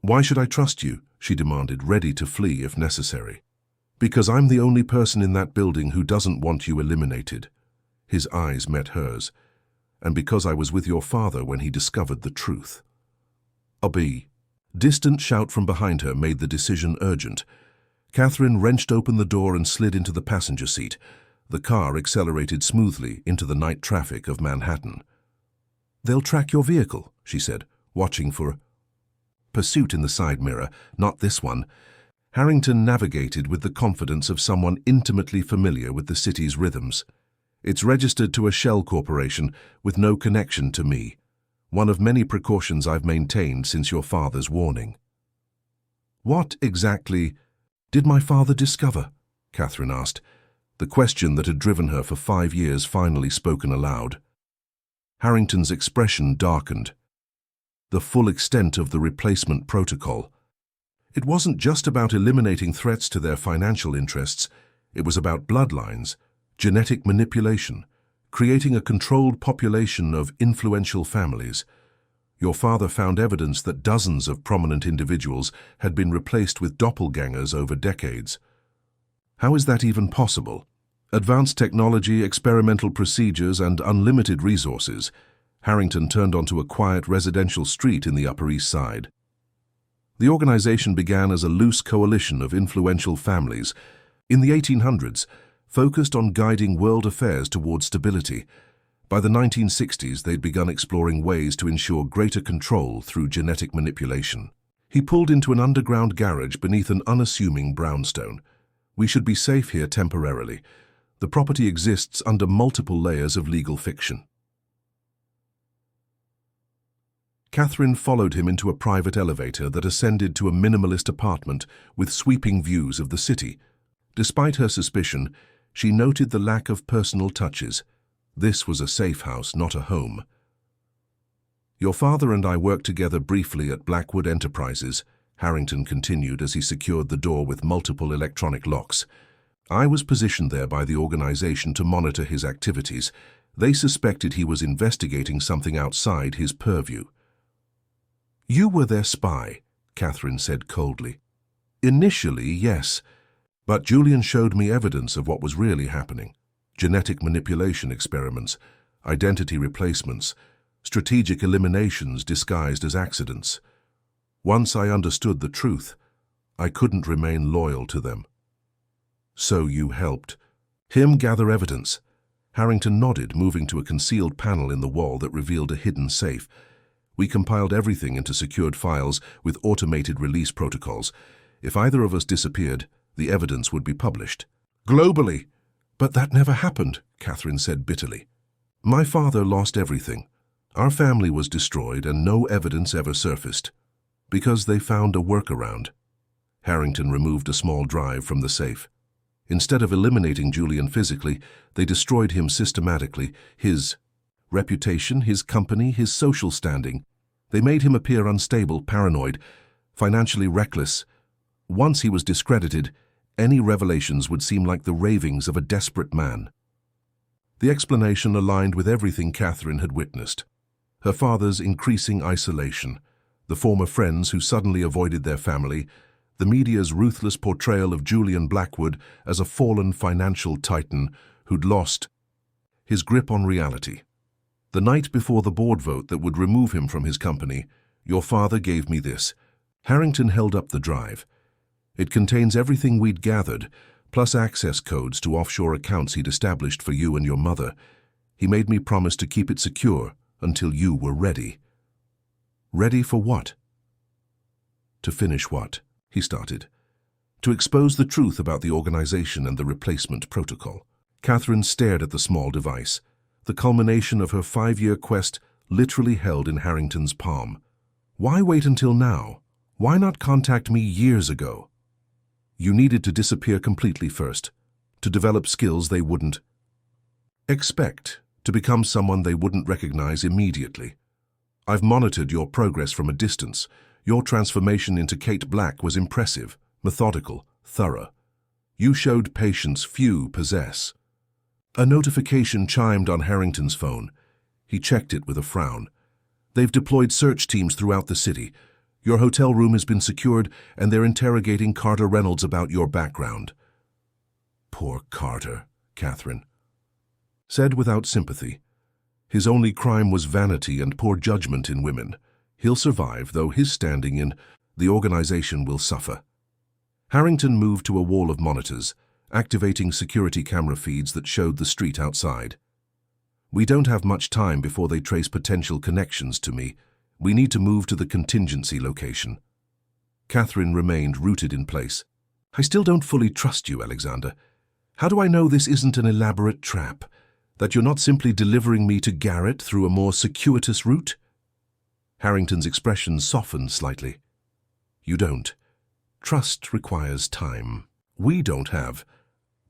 "Why should I trust you?" she demanded, ready to flee if necessary. "Because I'm the only person in that building who doesn't want you eliminated." His eyes met hers. "And because I was with your father when he discovered the truth." "Obey." Distant shout from behind her made the decision urgent. Catherine wrenched open the door and slid into the passenger seat. The car accelerated smoothly into the night traffic of Manhattan. "They'll track your vehicle," she said, watching for pursuit in the side mirror. Not this one. Harrington navigated with the confidence of someone intimately familiar with the city's rhythms. "It's registered to a shell corporation with no connection to me. One of many precautions I've maintained since your father's warning." "What exactly did my father discover?" Catherine asked, the question that had driven her for 5 years finally spoken aloud. Harrington's expression darkened. The full extent of the replacement protocol. It wasn't just about eliminating threats to their financial interests. It was about bloodlines, genetic manipulation, creating a controlled population of influential families. Your father found evidence that dozens of prominent individuals had been replaced with doppelgangers over decades. How is that even possible? Advanced technology, experimental procedures, and unlimited resources. Harrington turned onto a quiet residential street in the Upper East Side. The organization began as a loose coalition of influential families. In the 1800s, focused on guiding world affairs towards stability. By the 1960s, they'd begun exploring ways to ensure greater control through genetic manipulation. He pulled into an underground garage beneath an unassuming brownstone. "We should be safe here temporarily. The property exists under multiple layers of legal fiction." Catherine followed him into a private elevator that ascended to a minimalist apartment with sweeping views of the city. Despite her suspicion, she noted the lack of personal touches. This was a safe house, not a home. "Your father and I worked together briefly at Blackwood Enterprises," Harrington continued as he secured the door with multiple electronic locks. "I was positioned there by the organization to monitor his activities. They suspected he was investigating something outside his purview." "You were their spy," Catherine said coldly. "Initially, yes. But Julian showed me evidence of what was really happening. Genetic manipulation experiments, identity replacements. strategic eliminations disguised as accidents. Once I understood the truth, I couldn't remain loyal to them. So you helped him gather evidence. Harrington nodded, moving to a concealed panel in the wall that revealed a hidden safe. We compiled everything into secured files with automated release protocols. If either of us disappeared, the evidence would be published. Globally. But that never happened, Catherine said bitterly. My father lost everything. Our family was destroyed and no evidence ever surfaced. Because they found a workaround. Harrington removed a small drive from the safe. Instead of eliminating Julian physically, they destroyed him systematically. His reputation, his company, his social standing. They made him appear unstable, paranoid, financially reckless. Once he was discredited, any revelations would seem like the ravings of a desperate man. The explanation aligned with everything Catherine had witnessed. Her father's increasing isolation, the former friends who suddenly avoided their family, the media's ruthless portrayal of Julian Blackwood as a fallen financial titan who'd lost his grip on reality. The night before the board vote that would remove him from his company, your father gave me this. Harrington held up the drive. It contains everything we'd gathered, plus access codes to offshore accounts he'd established for you and your mother. He made me promise to keep it secure until you were ready. Ready for what? To finish what? He started. To expose the truth about the organization and the replacement protocol. Catherine stared at the small device, the culmination of her 5-year quest literally held in Harrington's palm. Why wait until now? Why not contact me years ago? You needed to disappear completely first, to develop skills they wouldn't expect, to become someone they wouldn't recognize immediately. I've monitored your progress from a distance. Your transformation into Kate Black was impressive, methodical, thorough. You showed patience few possess. A notification chimed on Harrington's phone. He checked it with a frown. They've deployed search teams throughout the city. Your hotel room has been secured, and they're interrogating Carter Reynolds about your background. Poor Carter, Catherine said without sympathy. His only crime was vanity and poor judgment in women. He'll survive, though his standing in the organization will suffer. Harrington moved to a wall of monitors, activating security camera feeds that showed the street outside. We don't have much time before they trace potential connections to me. We need to move to the contingency location. Catherine remained rooted in place. I still don't fully trust you, Alexander. How do I know this isn't an elaborate trap? That you're not simply delivering me to Garrett through a more circuitous route? Harrington's expression softened slightly. You don't. Trust requires time. We don't have.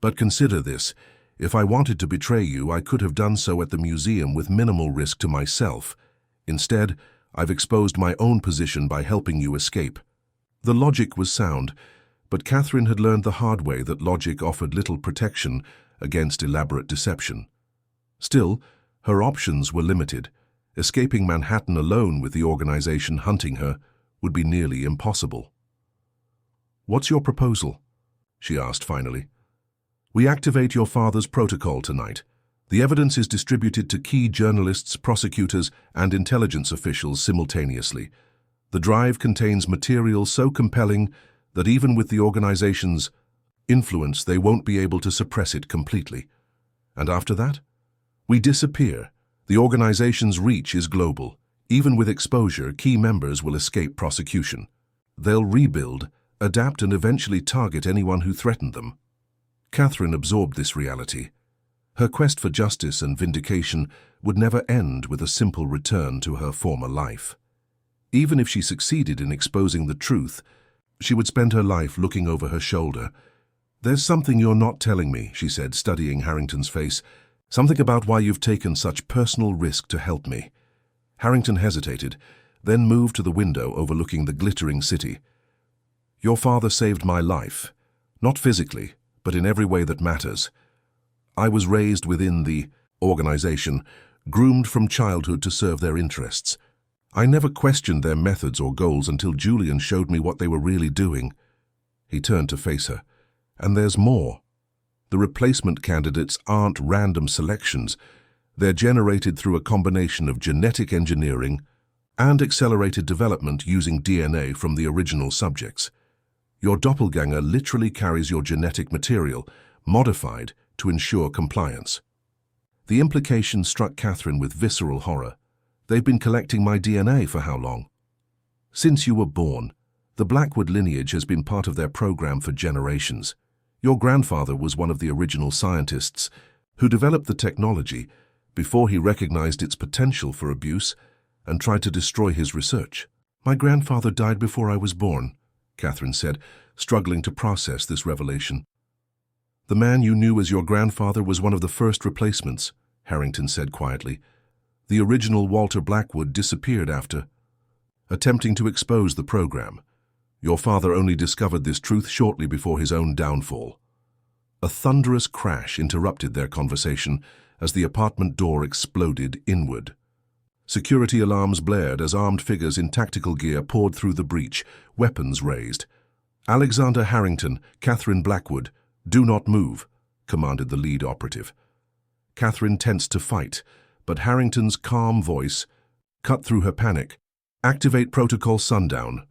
But consider this. If I wanted to betray you, I could have done so at the museum with minimal risk to myself. Instead, I've exposed my own position by helping you escape. The logic was sound, but Catherine had learned the hard way that logic offered little protection against elaborate deception. Still, her options were limited. Escaping Manhattan alone with the organization hunting her would be nearly impossible. What's your proposal? She asked finally. We activate your father's protocol tonight. The evidence is distributed to key journalists, prosecutors, and intelligence officials simultaneously. The drive contains material so compelling that even with the organization's influence, they won't be able to suppress it completely. And after that? We disappear. The organization's reach is global. Even with exposure, key members will escape prosecution. They'll rebuild, adapt, and eventually target anyone who threatened them. Catherine absorbed this reality. Her quest for justice and vindication would never end with a simple return to her former life. Even if she succeeded in exposing the truth, she would spend her life looking over her shoulder. There's something you're not telling me, she said, studying Harrington's face. Something about why you've taken such personal risk to help me. Harrington hesitated, then moved to the window overlooking the glittering city. Your father saved my life, not physically, but in every way that matters. I was raised within the organization, groomed from childhood to serve their interests. I never questioned their methods or goals until Julian showed me what they were really doing. He turned to face her. And there's more. The replacement candidates aren't random selections. They're generated through a combination of genetic engineering and accelerated development using DNA from the original subjects. Your doppelganger literally carries your genetic material, modified to ensure compliance. The implication struck Catherine with visceral horror. They've been collecting my DNA for how long? Since you were born. The Blackwood lineage has been part of their program for generations. Your grandfather was one of the original scientists who developed the technology before he recognized its potential for abuse and tried to destroy his research. My grandfather died before I was born, Catherine said, struggling to process this revelation. The man you knew as your grandfather was one of the first replacements, Harrington said quietly. The original Walter Blackwood disappeared after attempting to expose the program. Your father only discovered this truth shortly before his own downfall. A thunderous crash interrupted their conversation as the apartment door exploded inward. Security alarms blared as armed figures in tactical gear poured through the breach, weapons raised. Alexander Harrington, Catherine Blackwood, do not move, commanded the lead operative. Catherine tensed to fight, but Harrington's calm voice cut through her panic. Activate Protocol Sundown.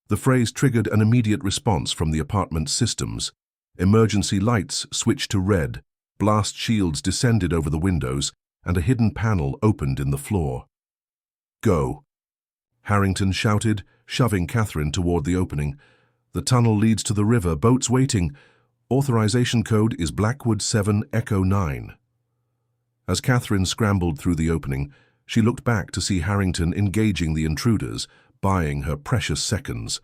The phrase triggered an immediate response from the apartment's systems. Emergency lights switched to red, blast shields descended over the windows, and a hidden panel opened in the floor. Go, Harrington shouted, shoving Catherine toward the opening. The tunnel leads to the river, boats waiting. Authorization code is Blackwood 7 Echo 9. As Catherine scrambled through the opening, she looked back to see Harrington engaging the intruders, buying her precious seconds.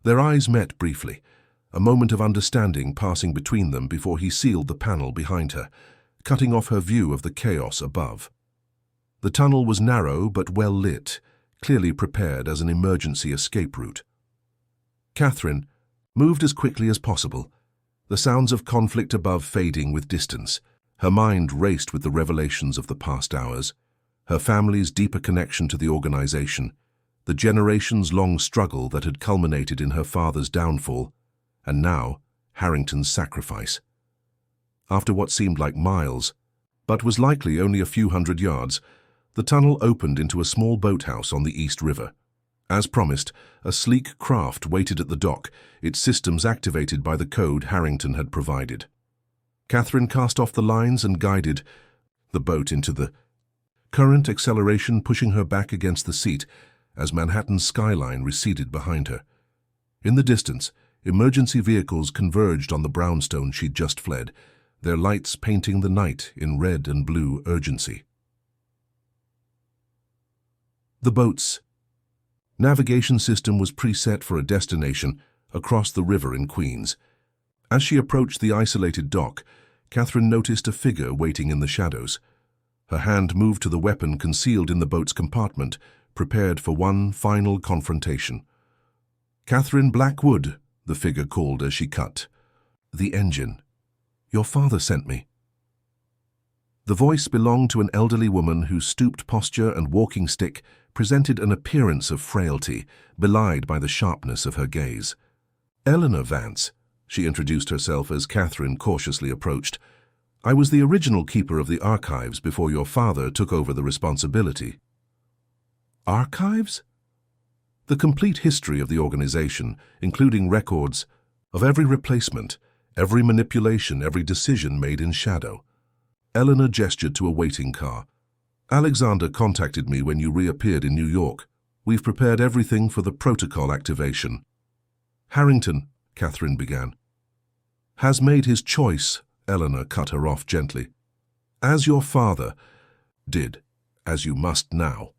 Their eyes met briefly, a moment of understanding passing between them before he sealed the panel behind her, cutting off her view of the chaos above. The tunnel was narrow but well lit, clearly prepared as an emergency escape route. Catherine moved as quickly as possible, the sounds of conflict above fading with distance. Her mind raced with the revelations of the past hours, her family's deeper connection to the organization, the generations-long struggle that had culminated in her father's downfall, and now Harrington's sacrifice. After what seemed like miles, but was likely only a few hundred yards, the tunnel opened into a small boathouse on the East River. As promised, a sleek craft waited at the dock, its systems activated by the code Harrington had provided. Catherine cast off the lines and guided the boat into the current, acceleration pushing her back against the seat as Manhattan's skyline receded behind her. In the distance, emergency vehicles converged on the brownstone she'd just fled, their lights painting the night in red and blue urgency. The boat's navigation system was preset for a destination across the river in Queens. As she approached the isolated dock, Catherine noticed a figure waiting in the shadows. Her hand moved to the weapon concealed in the boat's compartment, prepared for one final confrontation. Catherine Blackwood, the figure called as she cut. The engine. Your father sent me. The voice belonged to an elderly woman whose stooped posture and walking stick presented an appearance of frailty, belied by the sharpness of her gaze. Eleanor Vance, she introduced herself as Catherine cautiously approached. I was the original keeper of the archives before your father took over the responsibility. Archives? The complete history of the organization, including records of every replacement, every manipulation, every decision made in shadow. Eleanor gestured to a waiting car. Alexander contacted me when you reappeared in New York. We've prepared everything for the protocol activation. Harrington, Catherine began, has made his choice, Eleanor cut her off gently. As your father did, as you must now.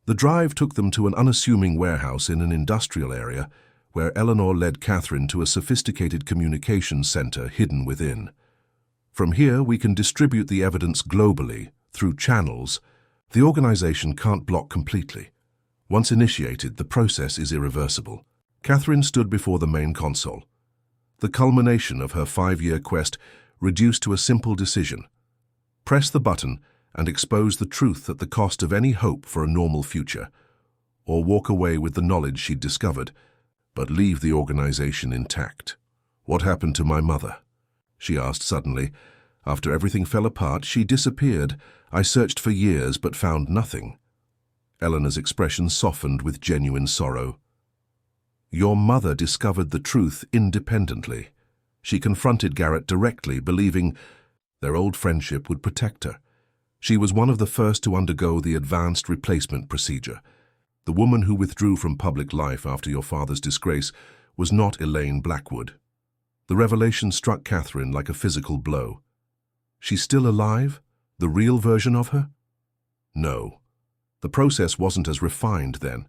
The drive took them to an unassuming warehouse in an industrial area where Eleanor led Catherine to a sophisticated communications center hidden within. From here, we can distribute the evidence globally, through channels. The organization can't block completely. Once initiated, the process is irreversible. Catherine stood before the main console. The culmination of her 5-year quest reduced to a simple decision. Press the button and expose the truth at the cost of any hope for a normal future, or walk away with the knowledge she'd discovered, but leave the organization intact. What happened to my mother? She asked suddenly, After everything fell apart, she disappeared. I searched for years but found nothing. Eleanor's expression softened with genuine sorrow. Your mother discovered the truth independently. She confronted Garrett directly, believing their old friendship would protect her. She was one of the first to undergo the advanced replacement procedure. The woman who withdrew from public life after your father's disgrace was not Elaine Blackwood. The revelation struck Catherine like a physical blow. She's still alive? The real version of her? No. The process wasn't as refined then.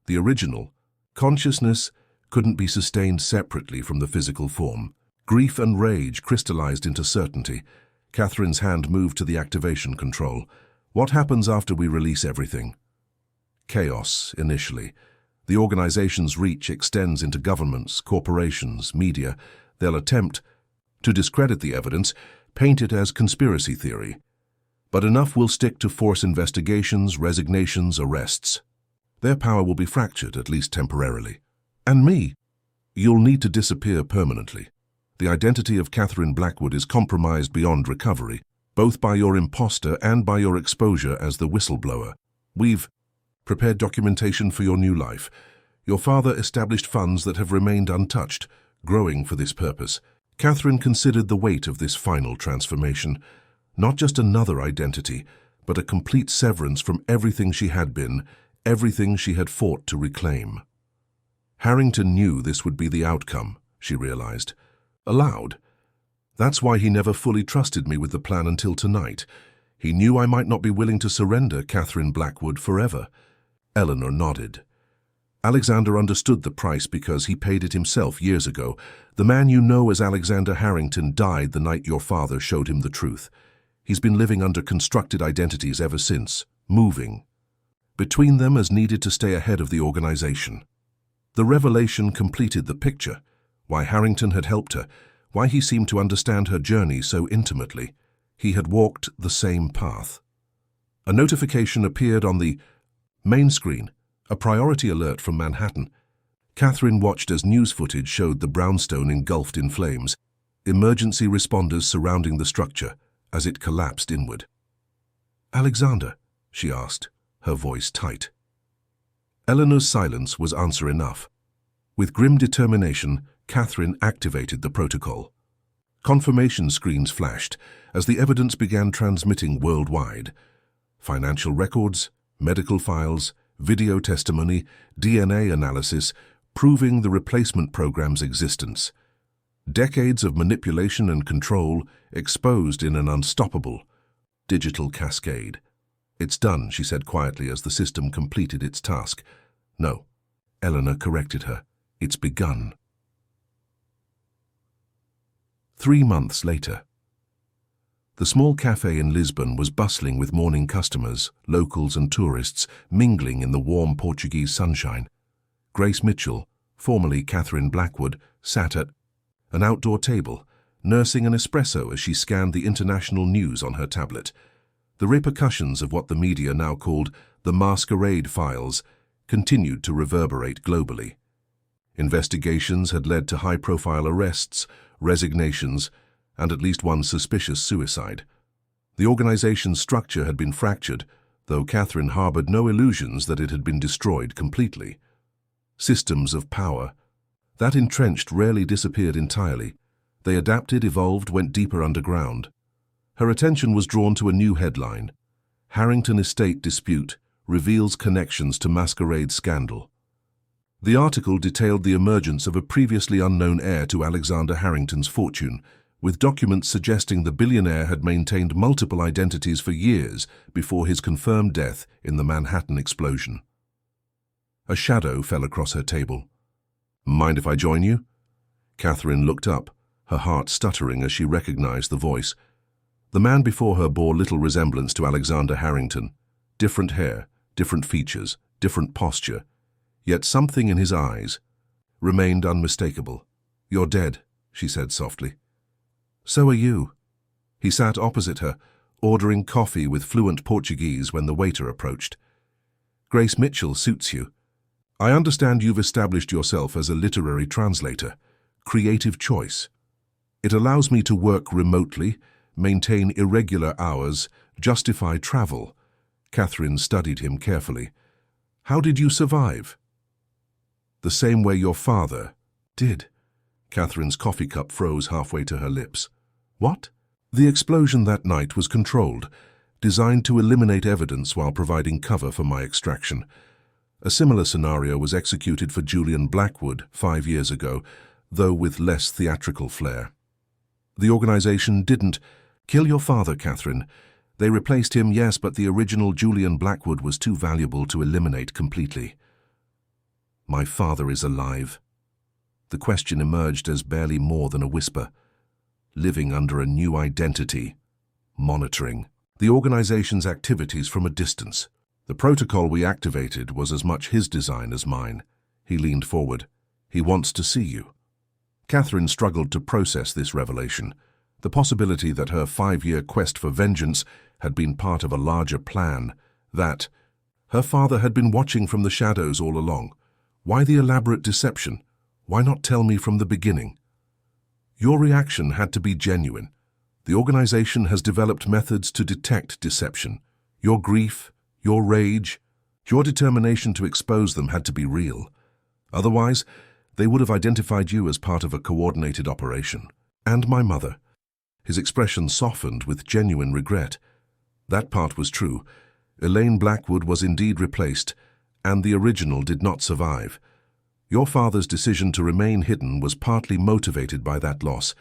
The original, consciousness, couldn't be sustained separately from the physical form. Grief and rage crystallized into certainty. Catherine's hand moved to the activation control. What happens after we release everything? Chaos, initially. The organization's reach extends into governments, corporations, media. They'll attempt to discredit the evidence, paint it as conspiracy theory. But enough will stick to force investigations, resignations, arrests. Their power will be fractured, at least temporarily. And me? You'll need to disappear permanently. The identity of Catherine Blackwood is compromised beyond recovery, both by your imposter and by your exposure as the whistleblower. We've prepared documentation for your new life. Your father established funds that have remained untouched, growing for this purpose. Catherine considered the weight of this final transformation. Not just another identity, but a complete severance from everything she had been, everything she had fought to reclaim. Harrington knew this would be the outcome, she realized. Aloud. That's why he never fully trusted me with the plan until tonight. He knew I might not be willing to surrender Catherine Blackwood forever. Eleanor nodded. Alexander understood the price because he paid it himself years ago. The man you know as Alexander Harrington died the night your father showed him the truth. He's been living under constructed identities ever since, moving between them as needed to stay ahead of the organization. The revelation completed the picture. Why Harrington had helped her, why he seemed to understand her journey so intimately. He had walked the same path. A notification appeared on the main screen, a priority alert from Manhattan. Catherine watched as news footage showed the brownstone engulfed in flames, emergency responders surrounding the structure as it collapsed inward. Alexander, she asked, her voice tight. Eleanor's silence was answer enough. With grim determination, Catherine activated the protocol. Confirmation screens flashed as the evidence began transmitting worldwide. Financial records, medical files, video testimony, DNA analysis, proving the replacement program's existence. Decades of manipulation and control exposed in an unstoppable digital cascade. It's done, she said quietly as the system completed its task. No, Eleanor corrected her. It's begun. 3 months later. The small cafe in Lisbon was bustling with morning customers, locals and tourists, mingling in the warm Portuguese sunshine. Grace Mitchell, formerly Catherine Blackwood, sat at an outdoor table, nursing an espresso as she scanned the international news on her tablet. The repercussions of what the media now called the Masquerade Files continued to reverberate globally. Investigations had led to high-profile arrests, resignations, and at least one suspicious suicide. The organization's structure had been fractured, though Catherine harbored no illusions that it had been destroyed completely. Systems of power. That entrenched rarely disappeared entirely. They adapted, evolved, went deeper underground. Her attention was drawn to a new headline. Harrington Estate Dispute Reveals Connections to Masquerade Scandal. The article detailed the emergence of a previously unknown heir to Alexander Harrington's fortune, with documents suggesting the billionaire had maintained multiple identities for years before his confirmed death in the Manhattan explosion. A shadow fell across her table. Mind if I join you? Catherine looked up, her heart stuttering as she recognized the voice. The man before her bore little resemblance to Alexander Harrington. Different hair, different features, different posture. Yet something in his eyes remained unmistakable. You're dead, she said softly. So are you. He sat opposite her, ordering coffee with fluent Portuguese when the waiter approached. Grace Mitchell suits you. I understand you've established yourself as a literary translator. Creative choice. It allows me to work remotely, maintain irregular hours, justify travel. Catherine studied him carefully. How did you survive? The same way your father did. Catherine's coffee cup froze halfway to her lips. What? The explosion that night was controlled, designed to eliminate evidence while providing cover for my extraction. A similar scenario was executed for Julian Blackwood 5 years ago, though with less theatrical flair. The organization didn't kill your father, Catherine. They replaced him, yes, but the original Julian Blackwood was too valuable to eliminate completely. My father is alive. The question emerged as barely more than a whisper. Living under a new identity. Monitoring the organization's activities from a distance. The protocol we activated was as much his design as mine. He leaned forward. He wants to see you. Catherine struggled to process this revelation. The possibility that her 5-year quest for vengeance had been part of a larger plan, that her father had been watching from the shadows all along. Why the elaborate deception? Why not tell me from the beginning? Your reaction had to be genuine. The organization has developed methods to detect deception. Your grief, your rage, your determination to expose them had to be real. Otherwise, they would have identified you as part of a coordinated operation. And my mother. His expression softened with genuine regret. That part was true. Elaine Blackwood was indeed replaced, and the original did not survive. Your father's decision to remain hidden was partly motivated by that loss.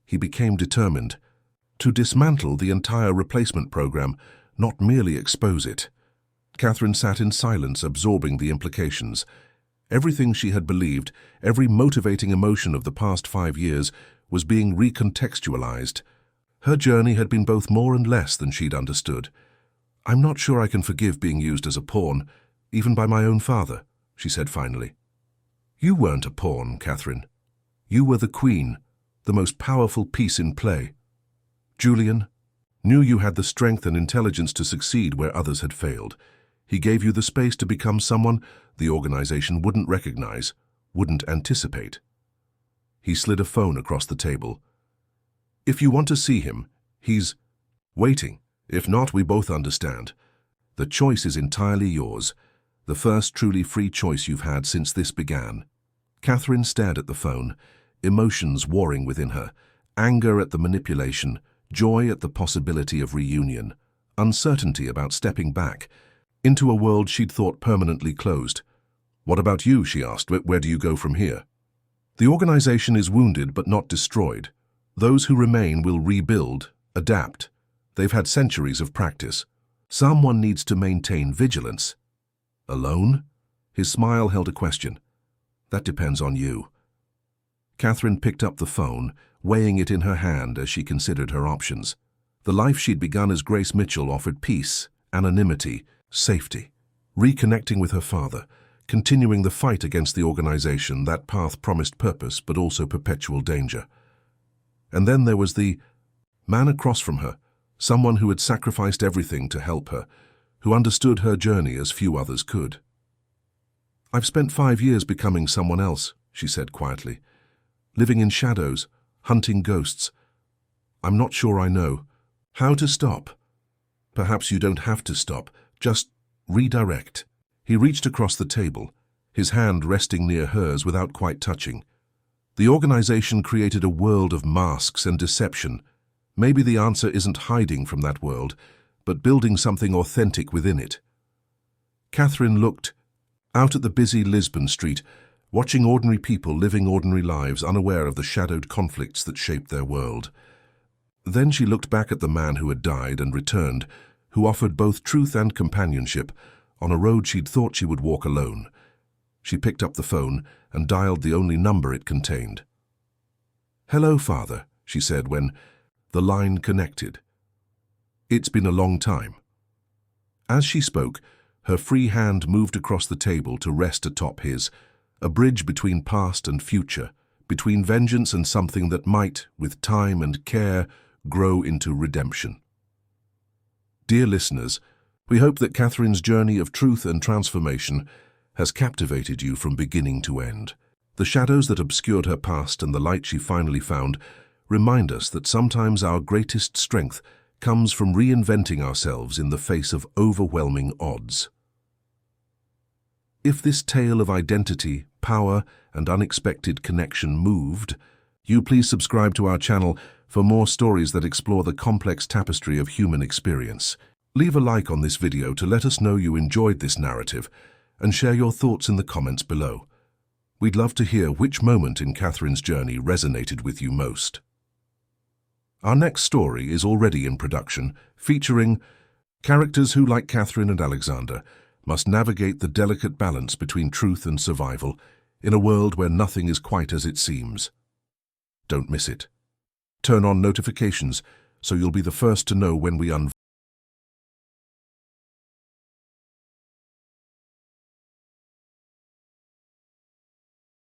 He became determined to dismantle the entire replacement program, not merely expose it. Catherine sat in silence, absorbing the implications. Everything she had believed, every motivating emotion of the past 5 years, was being recontextualized. Her journey had been both more and less than she'd understood. I'm not sure I can forgive being used as a pawn, even by my own father, she said finally. You weren't a pawn, Catherine. You were the queen, the most powerful piece in play. Julian knew you had the strength and intelligence to succeed where others had failed. He gave you the space to become someone the organization wouldn't recognize, wouldn't anticipate. He slid a phone across the table. If you want to see him, he's waiting. If not, we both understand. The choice is entirely yours, the first truly free choice you've had since this began. Catherine stared at the phone, emotions warring within her, anger at the manipulation, joy at the possibility of reunion, uncertainty about stepping back into a world she'd thought permanently closed. What about you, she asked. Where do you go from here? The organization is wounded but not destroyed. Those who remain will rebuild, adapt. They've had centuries of practice. Someone needs to maintain vigilance. Alone? His smile held a question. That depends on you. Catherine picked up the phone, weighing it in her hand as she considered her options. The life she'd begun as Grace Mitchell offered peace, anonymity, safety. Reconnecting with her father, continuing the fight against the organization, that path promised purpose but also perpetual danger. And then there was the man across from her, someone who had sacrificed everything to help her, who understood her journey as few others could. I've spent 5 years becoming someone else, she said quietly. Living in shadows, hunting ghosts. I'm not sure I know how to stop. Perhaps you don't have to stop, just redirect. He reached across the table, his hand resting near hers without quite touching. The organization created a world of masks and deception. Maybe the answer isn't hiding from that world, but building something authentic within it. Catherine looked out at the busy Lisbon street, watching ordinary people living ordinary lives, unaware of the shadowed conflicts that shaped their world. Then she looked back at the man who had died and returned, who offered both truth and companionship on a road she'd thought she would walk alone. She picked up the phone and dialed the only number it contained. "Hello, Father," she said when the line connected. "It's been a long time." As she spoke, her free hand moved across the table to rest atop his, a bridge between past and future, between vengeance and something that might, with time and care, grow into redemption. Dear listeners, we hope that Catherine's journey of truth and transformation has captivated you from beginning to end. The shadows that obscured her past and the light she finally found remind us that sometimes our greatest strength comes from reinventing ourselves in the face of overwhelming odds. If this tale of identity, power, and unexpected connection moved, you please subscribe to our channel for more stories that explore the complex tapestry of human experience. Leave a like on this video to let us know you enjoyed this narrative and share your thoughts in the comments below. We'd love to hear which moment in Catherine's journey resonated with you most. Our next story is already in production, featuring characters who, like Catherine and Alexander, must navigate the delicate balance between truth and survival in a world where nothing is quite as it seems. Don't miss it. Turn on notifications so you'll be the first to know when we unveil